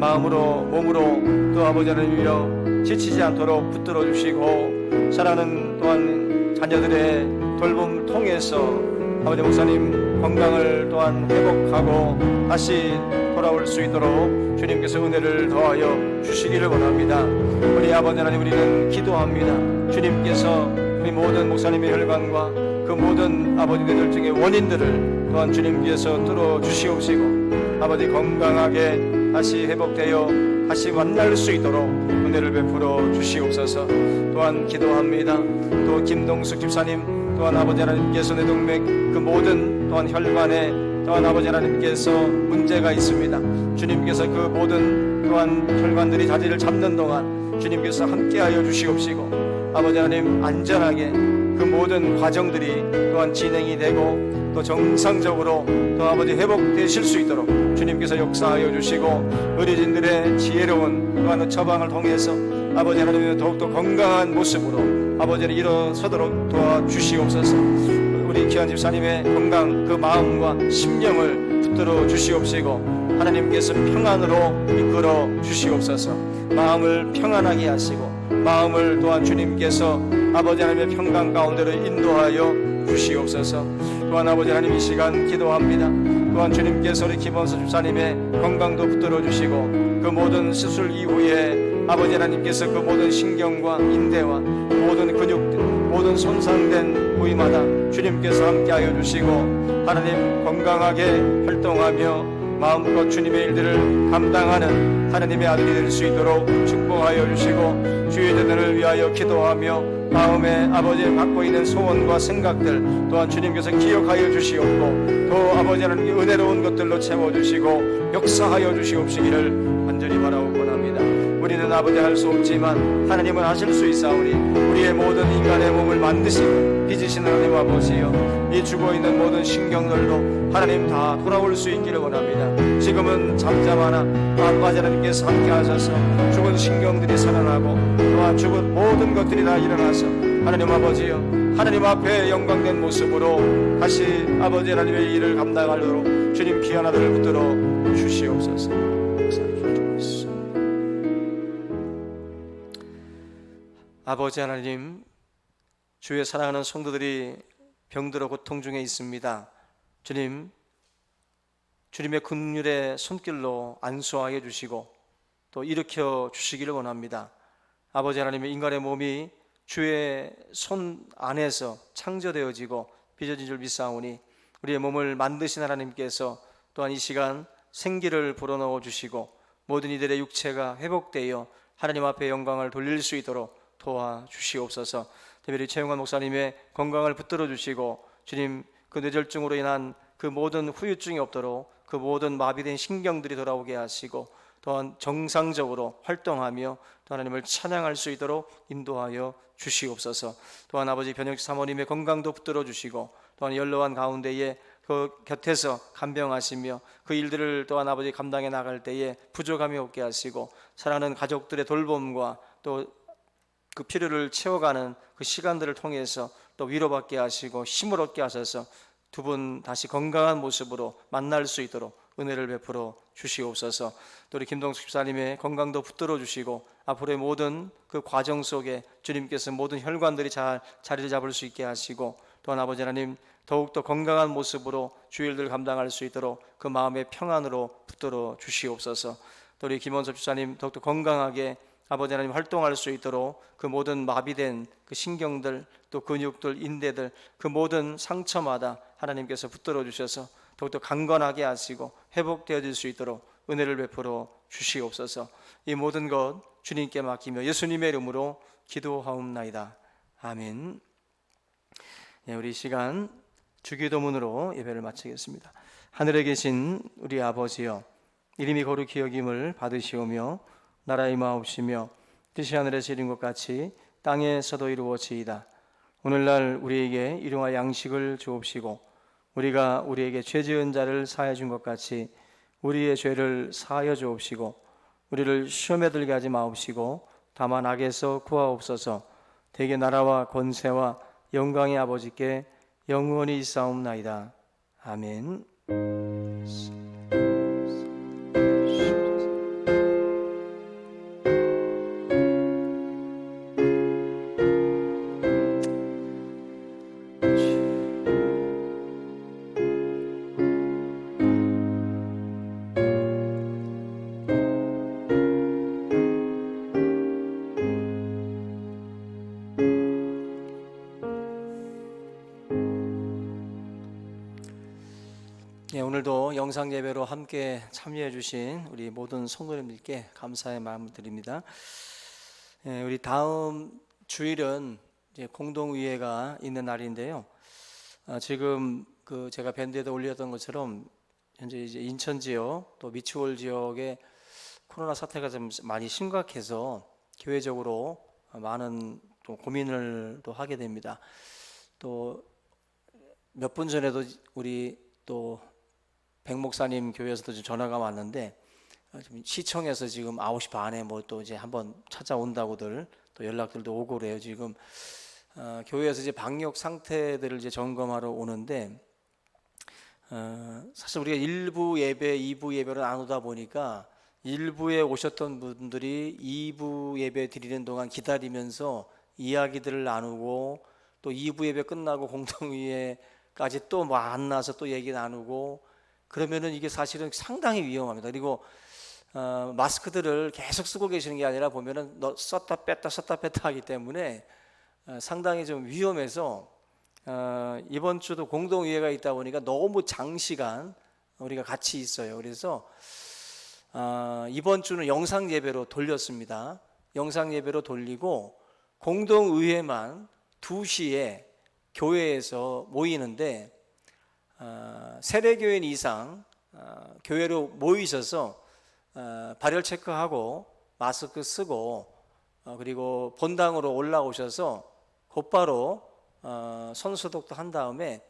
마음으로 몸으로 또 아버지 하나님이여 지치지 않도록 붙들어 주시고 사랑하는 또한 자녀들의 돌봄을 통해서 아버지 목사님 건강을 또한 회복하고 다시 돌아올 수 있도록 주님께서 은혜를 더하여 주시기를 원합니다. 우리 아버지 하나님 우리는 기도합니다. 주님께서 우리 모든 목사님의 혈관과 그 모든 아버지 뇌졸중의 원인들을 또한 주님께서 뚫어 주시옵시고 아버지 건강하게 다시 회복되어 다시 만날 수 있도록 은혜를 베풀어 주시옵소서. 또한 기도합니다. 또 김동숙 집사님 또한 아버지 하나님께서 내 동맥 그 모든 또한 혈관에 또한 아버지 하나님께서 문제가 있습니다. 주님께서 그 모든 또한 혈관들이 자리를 잡는 동안 주님께서 함께하여 주시옵시고 아버지 하나님 안전하게 그 모든 과정들이 또한 진행이 되고 또 정상적으로 또 아버지 회복되실 수 있도록 주님께서 역사하여 주시고 의료진들의 지혜로운 또한 처방을 통해서 아버지 하나님 더욱더 건강한 모습으로 아버지를 일어서도록 도와주시옵소서. 우리 귀한 집사님의 건강 그 마음과 심령을 붙들어 주시옵시고 하나님께서 평안으로 이끌어 주시옵소서. 마음을 평안하게 하시고 마음을 또한 주님께서 아버지 하나님의 평강 가운데로 인도하여 주시옵소서. 또한 아버지 하나님 이 시간 기도합니다. 또한 주님께서 우리 김원수 집사님의 건강도 붙들어 주시고 그 모든 수술 이후에 아버지 하나님께서 그 모든 신경과 인대와 모든 근육들 모든 손상된 부위마다 주님께서 함께하여 주시고 하나님 건강하게 활동하며 마음껏 주님의 일들을 감당하는 하나님의 아들이 될 수 있도록 축복하여 주시고 주의 재단을 위하여 기도하며 마음에 아버지 갖고 있는 소원과 생각들 또한 주님께서 기억하여 주시옵고 또 아버지 하나님께 은혜로운 것들로 채워주시고 역사하여 주시옵시기를 간절히 바라옵고 합니다. 우리는 아버지 할 수 없지만 하나님은 하실 수 있사오니 우리의 모든 인간의 몸을 만드시고 빚으신 하나님 아버지여 이 죽어있는 모든 신경들도 하나님 다 돌아올 수 있기를 원합니다. 지금은 잠잠하나 아버지 하나님께서 함께 하셔서 죽은 신경들이 살아나고 또한 죽은 모든 것들이 다 일어나서 하나님 아버지여 하나님 앞에 영광된 모습으로 다시 아버지 하나님의 일을 감당하도록 주님 귀한 아들을 붙들어 주시옵소서. 아버지 하나님, 주의 사랑하는 성도들이 병들어 고통 중에 있습니다. 주님, 주님의 긍휼의 손길로 안수하여 주시고 또 일으켜 주시기를 원합니다. 아버지 하나님의 인간의 몸이 주의 손 안에서 창조되어지고 빚어진 줄 믿사오니 우리의 몸을 만드신 하나님께서 또한 이 시간 생기를 불어넣어 주시고 모든 이들의 육체가 회복되어 하나님 앞에 영광을 돌릴 수 있도록 도와주시옵소서. 특별히 최영환 목사님의 건강을 붙들어 주시고 주님 그 뇌졸중으로 인한 그 모든 후유증이 없도록 그 모든 마비된 신경들이 돌아오게 하시고 또한 정상적으로 활동하며 또 하나님을 찬양할 수 있도록 인도하여 주시옵소서. 또한 아버지 변혁 사모님의 건강도 붙들어 주시고 또한 연로한 가운데에 그 곁에서 간병하시며 그 일들을 또한 아버지 감당해 나갈 때에 부족함이 없게 하시고 사랑하는 가족들의 돌봄과 또 그 필요를 채워가는 그 시간들을 통해서 또 위로받게 하시고 힘을 얻게 하셔서 두 분 다시 건강한 모습으로 만날 수 있도록 은혜를 베풀어 주시옵소서. 또 우리 김동숙 집사님의 건강도 붙들어 주시고 앞으로의 모든 그 과정 속에 주님께서 모든 혈관들이 잘 자리를 잡을 수 있게 하시고, 또한 아버지 하나님 더욱더 건강한 모습으로 주일들 감당할 수 있도록 그 마음의 평안으로 붙들어 주시옵소서. 또 우리 김원섭 집사님 더욱더 건강하게 아버지 하나님 활동할 수 있도록 그 모든 마비된 그 신경들, 또 근육들, 인대들, 그 모든 상처마다 하나님께서 붙들어 주셔서 더욱더 강건하게 하시고 회복되어질 수 있도록 은혜를 베풀어 주시옵소서. 이 모든 것 주님께 맡기며 예수님의 이름으로 기도하옵나이다. 아멘. 네, 우리 시간 주기도문으로 예배를 마치겠습니다. 하늘에 계신 우리 아버지여, 이름이 거룩히 여김을 받으시오며 나라의 마옵시며 뜻이 하늘에서 이룬 것 같이 땅에서도 이루어지이다. 오늘날 우리에게 일용할 양식을 주옵시고 우리가 우리에게 죄 지은 자를 사하여 준 것 같이 우리의 죄를 사하여 주옵시고 우리를 시험에 들게 하지 마옵시고 다만 악에서 구하옵소서. 대개 나라와 권세와 영광의 아버지께 영원히 있사옵나이다. 아멘. 예, 오늘도 영상 예배로 함께 참여해 주신 우리 모든 성도님들께 감사의 마음을 드립니다. 예, 우리 다음 주일은 이제 공동의회가 있는 날인데요. 지금 그 제가 밴드에도 올렸던 것처럼 현재 이제 인천 지역 또 미추홀 지역에 코로나 사태가 좀 많이 심각해서 교회적으로 많은 또 고민을 또 하게 됩니다. 또 몇 분 전에도 우리 또 백 목사님 교회에서도 좀 전화가 왔는데 시청에서 지금 9시 반에 뭐 또 이제 한번 찾아온다고들 또 연락들도 오고 그래요. 지금 교회에서 이제 방역 상태들을 이제 점검하러 오는데 사실 우리가 1부 예배, 2부 예배로 나누다 보니까 1부에 오셨던 분들이 2부 예배 드리는 동안 기다리면서 이야기들을 나누고 또 2부 예배 끝나고 공동의회까지 또 만나서 또 얘기 나누고 그러면은 이게 사실은 상당히 위험합니다. 그리고 마스크들을 계속 쓰고 계시는 게 아니라 보면은 썼다 뺐다 하기 때문에 상당히 좀 위험해서 이번 주도 공동의회가 있다 보니까 너무 장시간 우리가 같이 있어요. 그래서 이번 주는 영상 예배로 돌렸습니다. 영상 예배로 돌리고 공동의회만 2시에 교회에서 모이는데 세례교인 이상 교회로 모이셔서 발열 체크하고 마스크 쓰고 그리고 본당으로 올라오셔서 곧바로 손 소독도 한 다음에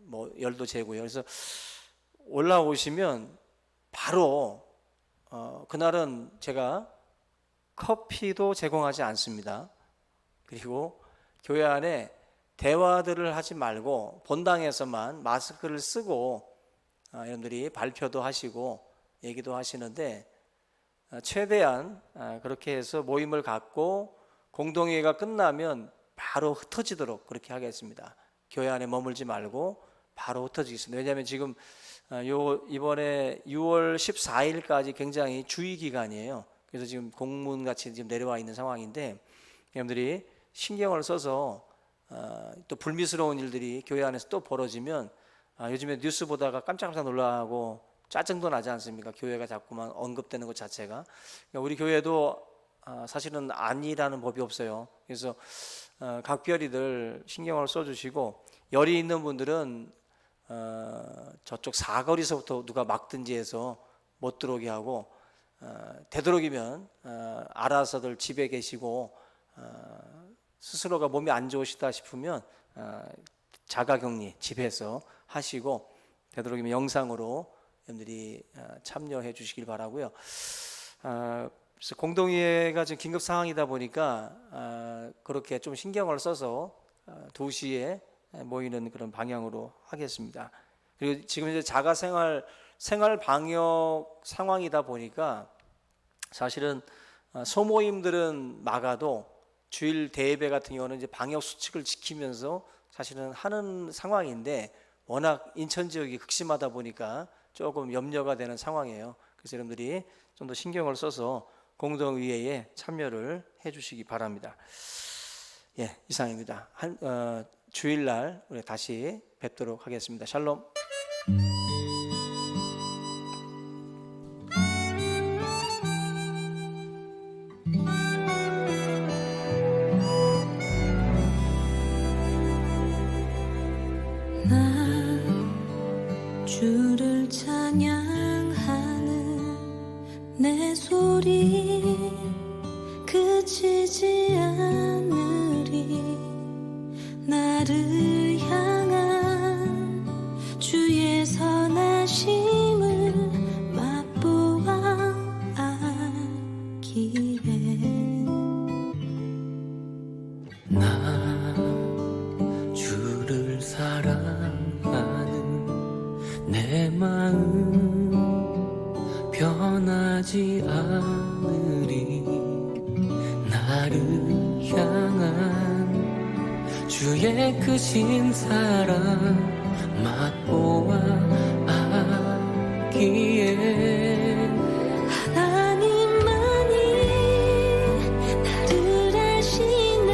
뭐 열도 재고요. 그래서 올라오시면 바로 그날은 제가 커피도 제공하지 않습니다. 그리고 교회 안에 대화들을 하지 말고 본당에서만 마스크를 쓰고 여러분들이 발표도 하시고 얘기도 하시는데 최대한 그렇게 해서 모임을 갖고 공동회의가 끝나면 바로 흩어지도록 그렇게 하겠습니다. 교회 안에 머물지 말고 바로 흩어지겠습니다. 왜냐하면 지금 이번에 6월 14일까지 굉장히 주의 기간이에요. 그래서 지금 공문같이 지금 내려와 있는 상황인데 여러분들이 신경을 써서 또 불미스러운 일들이 교회 안에서 또 벌어지면 요즘에 뉴스 보다가 깜짝깜짝 놀라고 짜증도 나지 않습니까? 교회가 자꾸만 언급되는 것 자체가. 그러니까 우리 교회도 사실은 아니라는 법이 없어요. 그래서 각별히들 신경을 써주시고 열이 있는 분들은 저쪽 사거리서부터 누가 막든지 해서 못 들어오게 하고 되도록이면 알아서들 집에 계시고 스스로가 몸이 안 좋으시다 싶으면 자가격리 집에서 하시고 되도록이면 영상으로 여러분들이 참여해 주시길 바라고요. 그래서 공동의회가 지금 긴급 상황이다 보니까 그렇게 좀 신경을 써서 2시에 모이는 그런 방향으로 하겠습니다. 그리고 지금 이제 생활 방역 상황이다 보니까 사실은 소모임들은 막아도 주일 대예배 같은 경우는 이제 방역 수칙을 지키면서 사실은 하는 상황인데 워낙 인천 지역이 극심하다 보니까 조금 염려가 되는 상황이에요. 그래서 여러분들이 좀 더 신경을 써서 공동의회에 참여를 해주시기 바랍니다. 예, 이상입니다. 주일날 우리 다시 뵙도록 하겠습니다. 샬롬. 나 주를 찬양하는 내 소리 그치지 않으리. 나를 향한 주의 선하심을 맛보아 알기에 나 주를 사랑하는 내 마음 변하지 않으리. 나를 향한 주의 크신 사랑 맛보아 알기에 하나님만이 나를 아시네.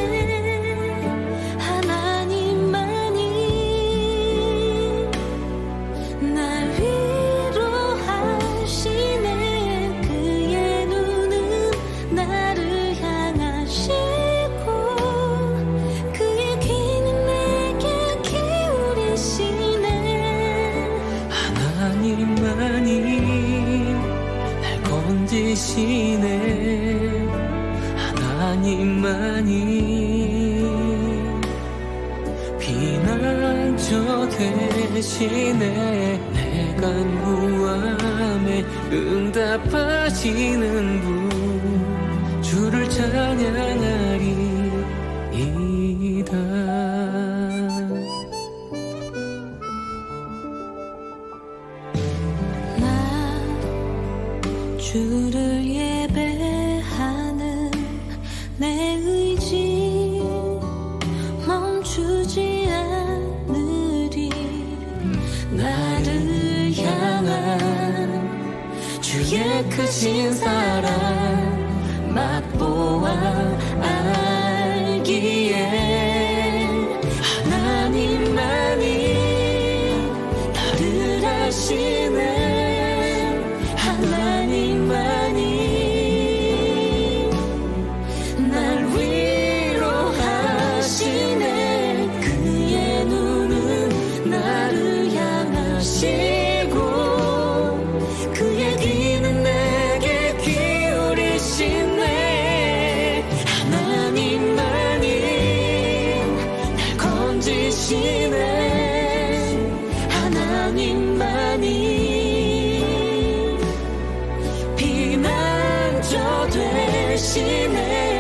하나님만이 날 위로하시네. 그의 눈은 나를 향하시고 그의 귀는 내게 기울이시네. 하나님만이 날 건지시네. 하나님만이 피난처 되시네. 내 간구함에 응답하시는 분 주를 찬양하리이다. 나 주를 예배하는 내 의지 멈추지 않으리. 나를 향한 주의 크신 사랑 맛보아 알기에 하나님만이 나를 아시네. 하나님만이 날 위로하시네. 그의 눈은 나를 향하시고 그의 귀는 내게 기울이시네. 하나님만이 날 건지시네. 하나님만이 피난처 되시네.